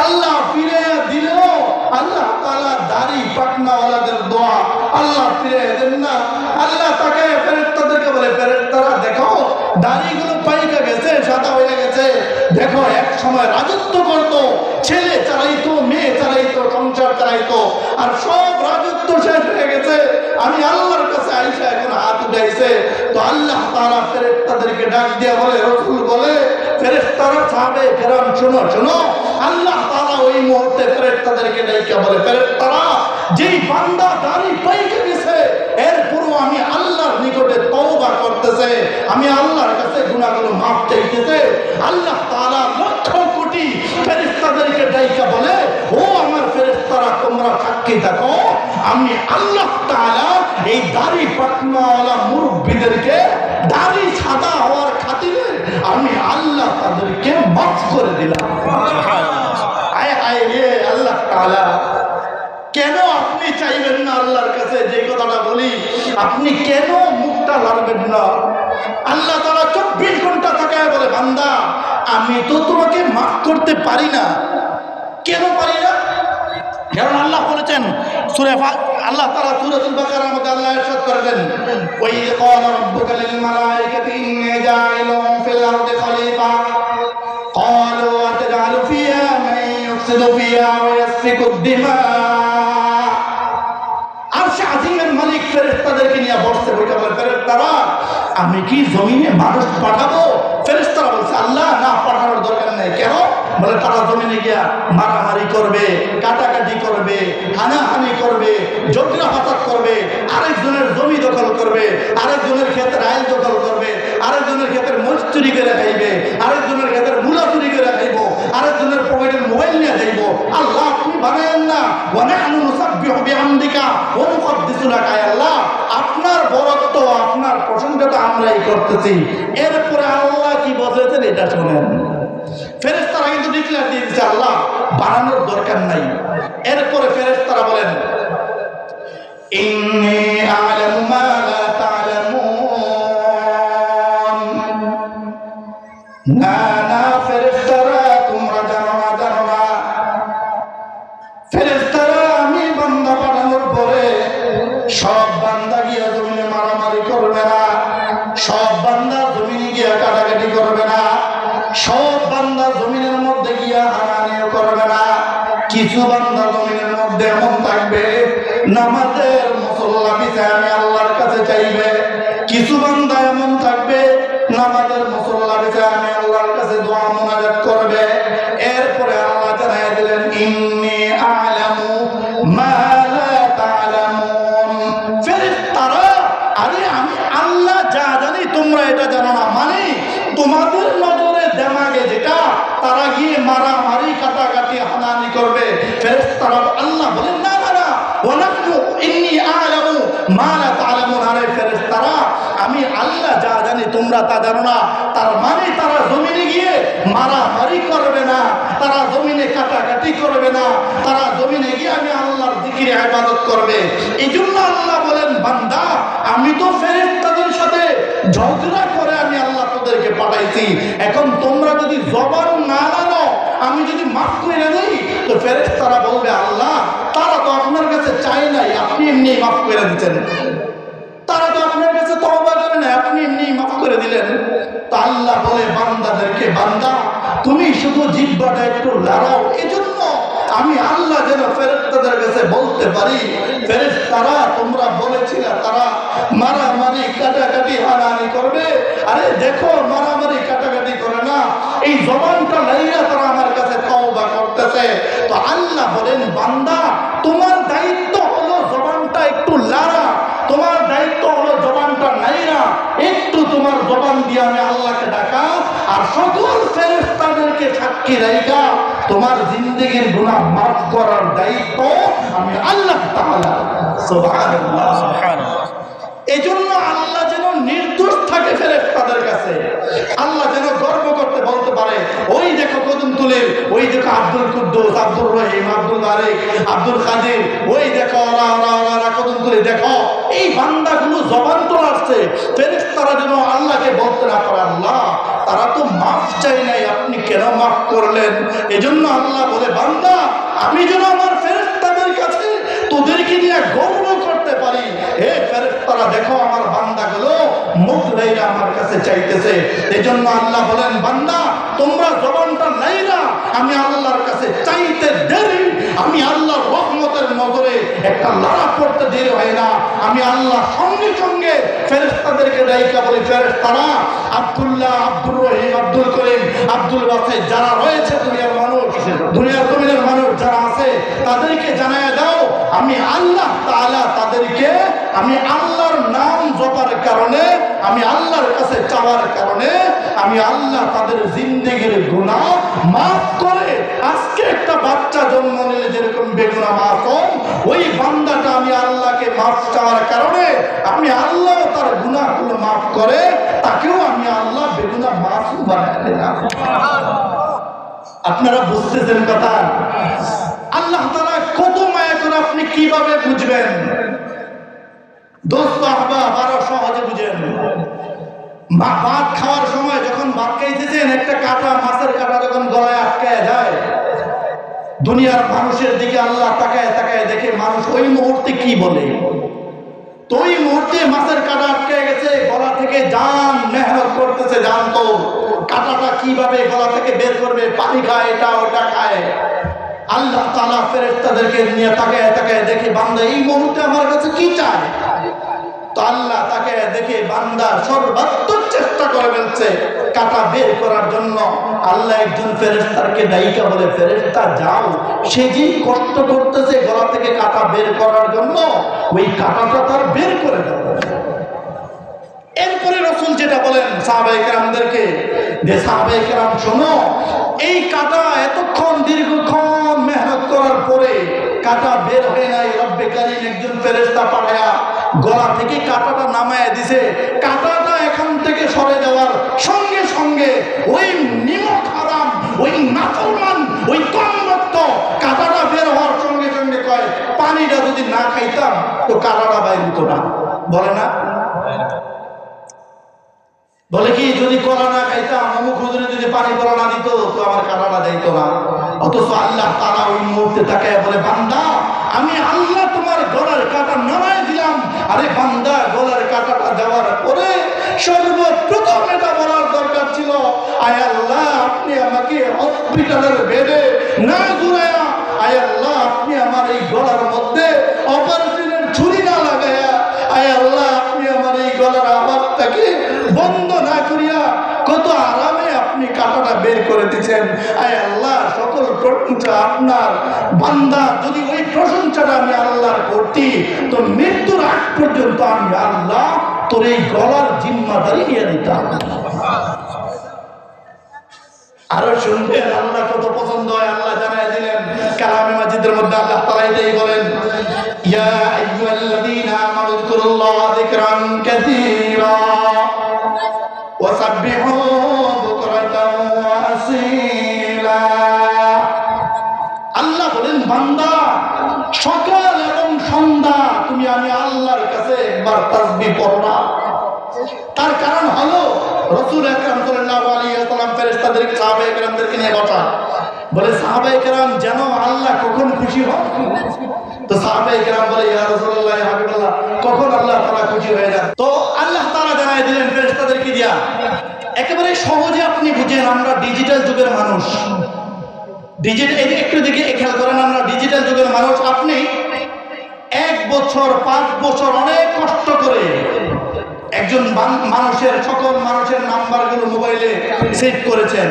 আল্লাহ ফিরে দিলেও আল্লাহ তাআলা দাড়ি পাকনাওয়ালাদের দোয়া আল্লাহ ফিরে দেন না। আল্লাহ তাকে ফেরেশতাদেরকে বলে, ফেরেশতারা দেখো দাড়িগুলো পাইকা গেছে, সাদা হয়ে গেছে, দেখো এক সময় রাজত্ব করতো, ছেলে চালাইতো, মেয়ে চালাইতো, সংসার চালাইতো, আর সব রাজত্ব শেষ হয়ে গেছে, আমি আল্লাহর কাছে আইসা এখন হাত উঠাইছে। তো আল্লাহ তাআলা ফেরেশতাদেরকে ডাক দিয়ে বলে, রাসূল বলে, ফেরেশতারা সাহাবায়ে কেরাম শোনো, আল্লাহ তাআলা ওই মুহূর্তে ফেরেশতাদেরকে ডাইকা বলে, ফেরেশতারা যেই বান্দা দাড়ি পাইকে গেছে, এরপরও আমি আল্লাহর নিকটে তওবা করতেছে, আমি আল্লাহর কাছে গুনাহগুলো মাফ চাইতেছে, আল্লাহ তাআলা লক্ষ কোটি ফেরেশতাদেরকে ডাইকা বলে, ও আমার ফেরেশতারা তোমরা সাক্ষী থাকো, আমি আল্লাহ তাআলা এই দাড়ি পাকনাওয়ালা মুরব্বিদেরকে দাড়ি সাদা হওয়ার খাতিরে আমি আল্লাহ তাদেরকে মাফ করে দিলাম। আয় রে আল্লাহ তাআলা, কেন আপনি চাইবেন না আল্লাহর কাছে? যে কথাটা বলি, আপনি কেন মুখটা লাড়বেন না? আল্লাহ তাআলা 24 ঘন্টা তাকায় বলে, বান্দা আমি তো তোমাকে মাফ করতে পারি না। কেন পারি না? কারণ আল্লাহ বলেছেন আল্লাহ তাআলা সূরাতুল বাকারার মধ্যে আল্লাহ ইরশাদ করেন, ওয়া ইয ক্বালা রাব্বুকা লিল মালাইকাতি ইন্নী জাইলুন ফিল আরদি খলিফা ক্বালু আতাজআলু ফিহা মান ইউফসিদু ফিহা ওয়া ইয়াসফিকুদ দিমা। আরশে আজিমের মালিক ফেরেশতাদেরকে নিয়ে বসতে বলে, ফেরেশতারা আমি কি জমিনে মানুষ পাঠাবো? ফেরেশতারা বলছে, আল্লাহ না, পাঠানোর দরকার নেই। কেন? বলে তারা জমিনে গিয়া মারামারি করবে, কাটাকাটি করবে, হানাহানি করবে, জটিলা ফাসাদ করবে, আরেকজনের জমি দখল করবে, আরেকজনের ক্ষেতের আইল দখল করবে, আরেকজনের ক্ষেতের মরিচ চুরি করে খাইবে, আরেকজনের ক্ষেতের মূলা চুরি করে খাইব, আরেকজনের পকেটের মোবাইল নিয়ে যাইব। আল্লাহ আপনি বানায়েন না, ওয়া নাহনু নুসাব্বিহু বিহামদিকা ওয়া নুকদ্দিসু লাকা। আল্লাহ আপনার বরত্ব, আপনার প্রশংসা তো আমরাই করতেছি। এরপরে আল্লাহ কি বলেছেন এটা শুনেন। ফেরেশতারা কিন্তু ডিক্লেয়ার দিয়ে দিচ্ছে, আল্লাহ বানানোর দরকার নাই। এরপরে ফেরেশতারা বলেন, ইন্নী আ'লামু মা লা তা'লামুন। না ফেরেশতারা তোমরা জানো না। ফেরেশতারা আমি বান্দা পাঠানোর পরে সব বান্দা গিয়া জমিনে মারামারি করবে না, সব বান্দা জমিনে গিয়া কাটাকাটি করবে না, সব বান্দা জমিনের মধ্যে গিয়া হানাহানিও করবে না। কিছু বান্দা জমিনের মধ্যে এমন থাকবে, নামাজের মুসল্লা বিছায় আমি আল্লাহর কাছে চাইবে। কিছু বান্দা এমন থাকবে, নামাজের মুসল্লা বিছায় আমি আল্লাহর কাছে দোয়া মুনাজাত করবে। এরপরে আল্লাহ জানায় দিলেন, ইন্নী আ'লামু মা লা তা'লামুন। ফেরেশতারা, আরে আমি আল্লাহ যা জানি তোমরা এটা জানো না, মানে তোমাদের নজরে দেমাগে যেটা, তারা গিয়ে মারামারি কাটাকাটি হানাহানি করবে। ফেরেশতারা আল্লাহ বলেন, না ওয়া নাহনু ইন্নী আ'লামু মা লা তা'লামুন। আরে ফেরেশতারা আমি আল্লাহ যা জানি তোমরা তা জানো না। তার মানে তারা জমিনে গিয়ে মারামারি করবে না, তারা জমিনে কাটাকাটি করবে না, তারা জমিনে গিয়ে আমি আল্লাহর জিকিরে ইবাদত করবে। এই জন্য আল্লাহ বলেন, বান্দা আমি তো ফেরেশতাদের সাথে ঝগড়া করে আমি আল্লাহ তোদেরকে পাঠাইছি। এখন তোমরা যদি জবান না নাও, আমি যদি মাফ করে দেই, তো ফেরেশতারা বলবে আল্লাহ তারা তো আপনার কাছে চায় নাই, আপনি এমনি মাফ করে দিচ্ছেন। তারা তো আপনার কাছে তওবা করে না, আপনি এমনি মাফ করে দিলেন। তা আল্লাহ বলে বান্দাদেরকে, বান্দা তুমি শুধু জিহ্বাটা একটু লড়াও, এজন্য আমি আল্লাহ যেন ফেরেশতাদের কাছে বলতে পারি, ফেরেশতারা তোমরা বলেছিলে তারা মারামারি কাটাকাটি হানাহানি করবে, আরে দেখো মারামারি কাটাকাটি করে না, এই জবানটা লাইয়া তারা আমার কাছে তওবা করতেছে। তো আল্লাহ বলেন, বান্দা তোমার দায়িত্ব হলো জবানটা একটু লড়া, তোমার দায়িত্ব হলো জবানটা নাইরা একটু তোমার জবান দিয়ে আমি আল্লাহকে ডাকা, আর সকল ফেরেশতাদেরকে সাক্ষী রাখা তোমার জিন্দেগির গুনাহ মাফ করার দায়িত্ব আমি আল্লাহ তাআলা। সুবহানাল্লাহ, সুবহানাল্লাহ। এজন্য আল্লাহ যেন নির্দোষ থাকে ফেরেশতাদের কাছে, আল্লাহ যেন গর্ব করতে বলতে পারে, ওই দেখো কদমতলীর, ওই দেখো আব্দুল কুদ্দুস, আব্দুর রহিম, আব্দুল মালিক, আব্দুল কাদির, ওই দেখো ওরা কদমতলী, দেখো এই বান্দাগুলো জবান তো আসছে। ফেরেশতারা যেন আল্লাহকে বলতে না পারে, আল্লাহ তারা তো মাফ চাই নাই, আপনি কেন মাফ করলেন? এজন্য আল্লাহ বলে, বান্দা আমি যেন আমার ফেরেশতাদের কাছে তোদেরকে নিয়ে গর্ব করতে পারি, হে ফেরেশতারা দেখো আমার বান্দাগুলো মুখ লাইরা আমার কাছে চাইতেছে। এজন্য আল্লাহ বলেন, বান্দা তোমরা জবানটা নাইরা আমি আল্লাহর কাছে চাইতে দেরি, আমি আল্লাহর রহমতের নজরে একটা লড়া করতে দেরি হয় না। আমি আল্লাহ সঙ্গে সঙ্গে ফেরেশতাদেরকে ডাইকা বলি, ফেরেশতারা আব্দুল্লাহ, আব্দুর রহিম, আব্দুল করিম, আব্দুল বাসিত যারা রয়েছে দুনিয়ার মানুষ, দুনিয়ার জমিনের মানুষ যারা আছে, তাদেরকে জানায় দাও আমি আল্লাহ তাআলা তাদেরকে আমি আল্লাহর নাম জপার কারণে, আমি আল্লাহর কাছে চাওয়ার কারণে আমি আল্লাহ তাদের জিন্দেগির গুনাহ মাফ করে, আজকে একটা বাচ্চা জন্ম নিলে যেরকম বেগুনাহ মাফ হয়, ওই বান্দাটা আমি আল্লাহকে মাফ চাওয়ার কারণে আমি আল্লাহ তার গুনাহগুলো মাফ করে, তাকেও আমি আল্লাহ বেগুনাহ মাসুম বানায় দিলাম। আপনারা বুঝতেছেন কথা? আল্লাহ তাআলা কত মায়া করে, আপনি কিভাবে বুঝবেন? দোস্ত আহবাব আরো সহজে বুঝেন। ভাত খাওয়ার সময় যখন ভাত খাইতেছেন, একটা কাঁটা, মাছের কাঁটা যখন গলায় আটকায় যায়, দুনিয়ার মানুষের দিকে আল্লাহ তাকায় তাকায় দেখে মানুষ ওই মুহূর্তে কি বলে। তো ওই মুহূর্তে মাছের কাঁটা আটকে গেছে, গলা থেকে জান মেহনত করতেছে, জান তো কাঁটাটা কিভাবে গলা থেকে বের করবে, পানি খায়, এটা ওটা খায়। আল্লাহ তাআলা ফেরেশতাদেরকে নিয়ে তাকায় তাকায় দেখে বান্দা এই মুহূর্তে আমার কাছে কি চায়। তো আল্লাহ তাকে দেখে বান্দা সর্বাত্মক চেষ্টা করে ফেলছে কাঁটা বের করার জন্য। আল্লাহ একজন ফেরেশতাকে ডাইকা বলে, ফেরেশতা যাও, সে যে কষ্ট করতেছে গলা থেকে কাঁটা বের করার জন্য, ওই কাঁটাটা তার বের করে দাও। এরপরে রাসূল যেটা বলেন সাহাবায়ে কেরামদেরকে, যে সাহাবায়ে কেরাম শোনো, এই কাঁটা এতক্ষণ দীর্ঘক্ষণ মেহনত করার পরে কাঁটা বের হয় নাই, রব্বে কারীম একজন ফেরেশতা পাঠায়া গলা থেকে কাঁটাটা নামায় দিছে। কাঁটাটা এখান থেকে সরে যাওয়ার সঙ্গে সঙ্গে ওই নিমক হারাম, ওই নাফরমান, ওই কমবক্ত কাঁটাটা বের হওয়ার সঙ্গে সঙ্গে কয়, পানিটা যদি না খাইতাম তো কাঁটাটা বাইর হতো না। বলে না? বলে কি, যদি কলা না খাইতাম, অমুক হুজুরে যদি পানি কলা না দিত তো আমার কাঁটাটা যাইত না। অথচ আল্লাহ তাআলা ওই মুহূর্তে তাকায় বলে, বান্দা আমি আল্লাহ তোমার গলার কাঁটা নামায় দিলাম। আরে বান্দা, গলার কাঁটাটা দেওয়ার পরে সর্বপ্রথম এটা বলার দরকার ছিল, আয় আল্লাহ আপনি আমাকে হসপিটালের বেডে না ঘুরায়া, আয় আল্লাহ আপনি আমার এই গলার মধ্যে অপারেশনের ছুরি না লাগায়া, আয় আল্লাহ আপনি আমার এই গলার আওয়াজটাকে বন্ধ না করিয়া কত আরামে আপনি কাঁটাটা বের করে দিচ্ছেন। আয় আল্লাহ সকল প্রশংসা আপনার। বান্দা যদি ওই প্রশংসাটা আমি আল্লাহর করতি, তো মৃত্যুর আগ পর্যন্ত আমি আল্লাহ তোর এই গলার জিম্মাদারি নিয়ে নিতাম। আরো শুনবেন আল্লাহ কত পছন্দ হয়, আল্লাহ জানায় দিলেন কালামে মাজিদের মধ্যে। আল্লাহ তাআলা এটাই বলেন, ইয়া আইয়ুহাল্লাযীনা আমানু যিকুরুল্লাহা যিকরান কাসীরা। ওয়াসাব্বিহু বুকরাতাও ওয়া আসীলা। আল্লাহ বলেন, বান্দা সকাল এবং সন্ধ্যা তুমি আমি আল্লাহর কাছে একবার তাসবিহ পড়ো না। তার কারণ হলো রাসূল আকরাম সাল্লাল্লাহু আলাইহি ওয়াসাল্লাম ফেরেশতাদেরকে সাহাবায়ে কেরামদেরকে নিয়ে বসা, বলে সাহাবায়ে কেরাম জানো আল্লাহ কখন খুশি হন? তো সাহাবায়ে কেরাম বলে, ইয়া রাসূলুল্লাহ ইয়া হাবিবাল্লাহ, কখন আল্লাহ তাআলা খুশি হয়ে যান? তো আল্লাহ তাআলা জানায় দিলেন ফেরেশতাদেরকে দিয়া, একেবারে সহজে আপনি বুঝেন। আমরা ডিজিটাল যুগের মানুষ, একটু দিকে খেয়াল করেন, আমরা ডিজিটাল যুগের মানুষ। আপনি 1 বছর 5 বছর অনেক কষ্ট করে একজন মানুষের সকল মানুষের নাম্বারগুলো মোবাইলে সেভ করেছেন।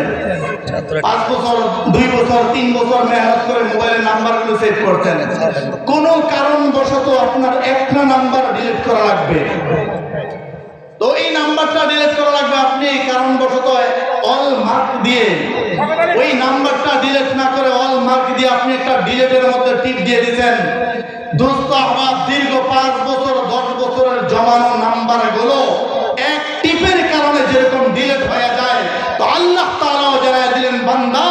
5 বছর 2 বছর 3 বছর মেহনত করে মোবাইলের নাম্বারগুলো সেভ করতেন। কোনো কারণবশত আপনার একটা নাম্বার ডিলিট করা লাগবে, তো এই নাম্বারটা ডিলিট করা লাগবে। আপনি কারণবশত অল মার্ক দিয়ে ওই নাম্বারটা ডিলিট না করে অল মার্ক দিয়ে আপনি একটা ডিলিটের মধ্যে টিপ দিয়ে দিয়েছেন। দোস্ত আমার দীর্ঘ 5 বছর 10 বছরের জমানো নাম্বারগুলো এক টিপের কারণে যেরকম ডিলিট হয়ে যায়, তো আল্লাহ তাআলাও জানায় দিলেন, বান্দা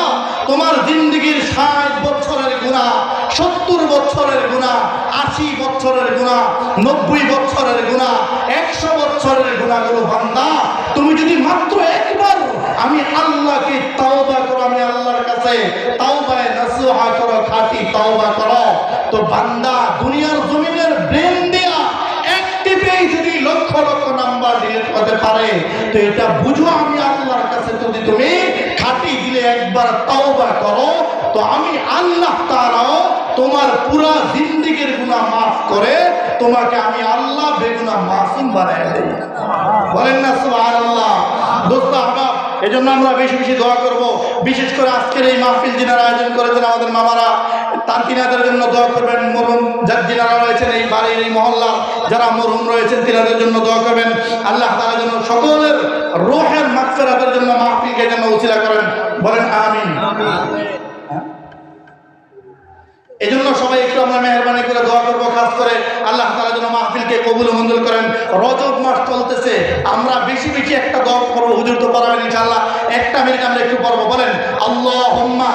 তোমার জিন্দেগীর 60 বছরের গুনাহ, 70 বছরের গুনাহ, 80 বছরের গুনাহ, 90 বছরের গুনাহ, 100 বছরের গুনাহগুলো বান্দা তুমি যদি মাত্র একবার আমি আল্লাহকে তাওবা করো, আমি আল্লাহর কাছে তাওবায়ে নাসুহা করো, খাঁটি তাওবা করো, তো বান্দা দুনিয়ার জমিনের ব্রেন দিয়া এক টিপেই যদি লক্ষ লক্ষ নাম্বার ডিলিট করতে পারে, তো এটা বুঝো আমি আল্লাহর কাছে যদি তুমি খাঁটি দিলে একবার তাওবা করো, তো আমি আল্লাহ তাআলাও তোমার পুরা জিন্দেগীর গুনাহ মাফ করে তোমাকে আমি আল্লাহ বেগুনাহ মাসুম বানায় দেই। বলেন না সুবহানাল্লাহ। দোস্ত আহবাব, এজন্য আমরা বেশি বেশি দোয়া করব। বিশেষ করে আজকের এই মাহফিল যিনারা আয়োজন করেছেন আমাদের মামারা, তার তিনাদের জন্য দোয়া করবেন। মরহুম যিনারা রয়েছেন এই বাড়ির এই মহল্লা, যারা মরহুম রয়েছেন তিনাদের জন্য দোয়া করবেন। আল্লাহ তাআলা যেন সকলের রূহের মাগফিরাতের জন্য মাহফিলকে যেন উসিলা করেন। বলেন আমিন। এজন্য সবাই একটু আমরা মেহরবানি করে দোয়া করবো, খাস করে আল্লাহ তাআলা যেন মাহফিলকে কবুল মঞ্জুর করেন। রজব মাস চলতেছে, আমরা বেশি বেশি একটা দোয়া করবো। হুজুর তো পড়াবেন ইনশাআল্লাহ, একটা মিনিট আমরা একটু পড়বো। বলেন আল্লাহুম্মা।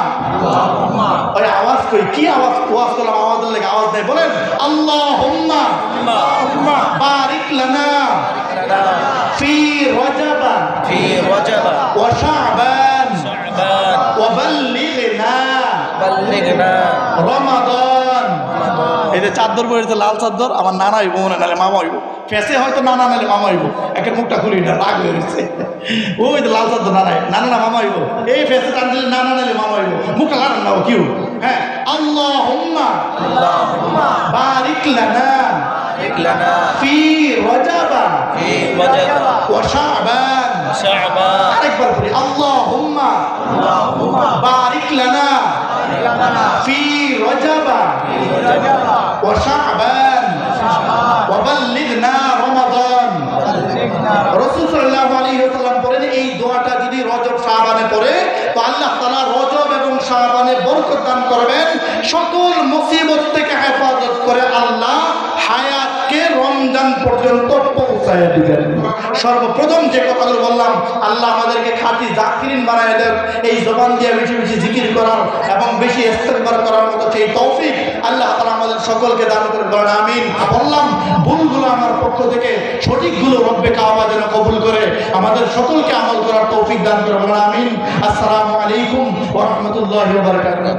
ওই আওয়াজ কই, কি আওয়াজ? ওয়াজ করলাম আওয়াজের লেগে আওয়াজ দেয়। বলেন আল্লাহুম্মা বারিক লানা ফি রজব ওয়া শাবান ওয়া বাল্লিগনা রমাদান। এই যে চাদর পরেছে লাল চাদর, আমার নানা হইব মনে নালে মামা হইব, ফেসে হয়তো নানা নালে মামা হইব, একটা মুখটা খুলি না, রাগ হয়ে গেছে। ওই যে লাল চাদর নানা না মামা হইব, এই ফেসে টান দিলে নানা নালে মামা হইব, মুখটা লাগান না কি। হ্যাঁ, আল্লাহুম্মা বারিক লানা ফি রজব ওয়া শাবান। আরেকবার বলি, আল্লাহুম্মা বারিক লানা ফি রজব ওয়া শাবান ওয়া বাল্লিগনা রমাদান। রাসূল সাল্লাল্লাহু আলাইহি ওয়াসাল্লাম বলেন, এই দোয়াটা যদি রজব শাবানে পড়ে, তো আল্লাহ তাআলা রজব এবং শাবানে বরকত দান করবেন, সকল মুসিবত থেকে হেফাজত করে আল্লাহ হায়াতকে রমজান পর্যন্ত পৌঁছায় দিবেন। সর্বপ্রথম যে কথাগুলো বললাম, আল্লাহ আমাদেরকে খাঁটি জাকিরিন বানায় দেন, এই জবান দিয়ে বেশি বেশি জিকির করার এবং বেশি ইস্তেগফার করার মতো সেই তৌফিক আল্লাহ তাআলা আমাদের সকলকে দান করে দেন। আমিন। বললাম ভুলগুলো আমার পক্ষ থেকে, সঠিকগুলো রব্বে কাবা যেন কবুল করে আমাদের সকলকে আমল করার তৌফিক দান করে। আমিন। আসসালামু আলাইকুম ওয়া রাহমাতুল্লাহি ওয়া বারাকাতুহু।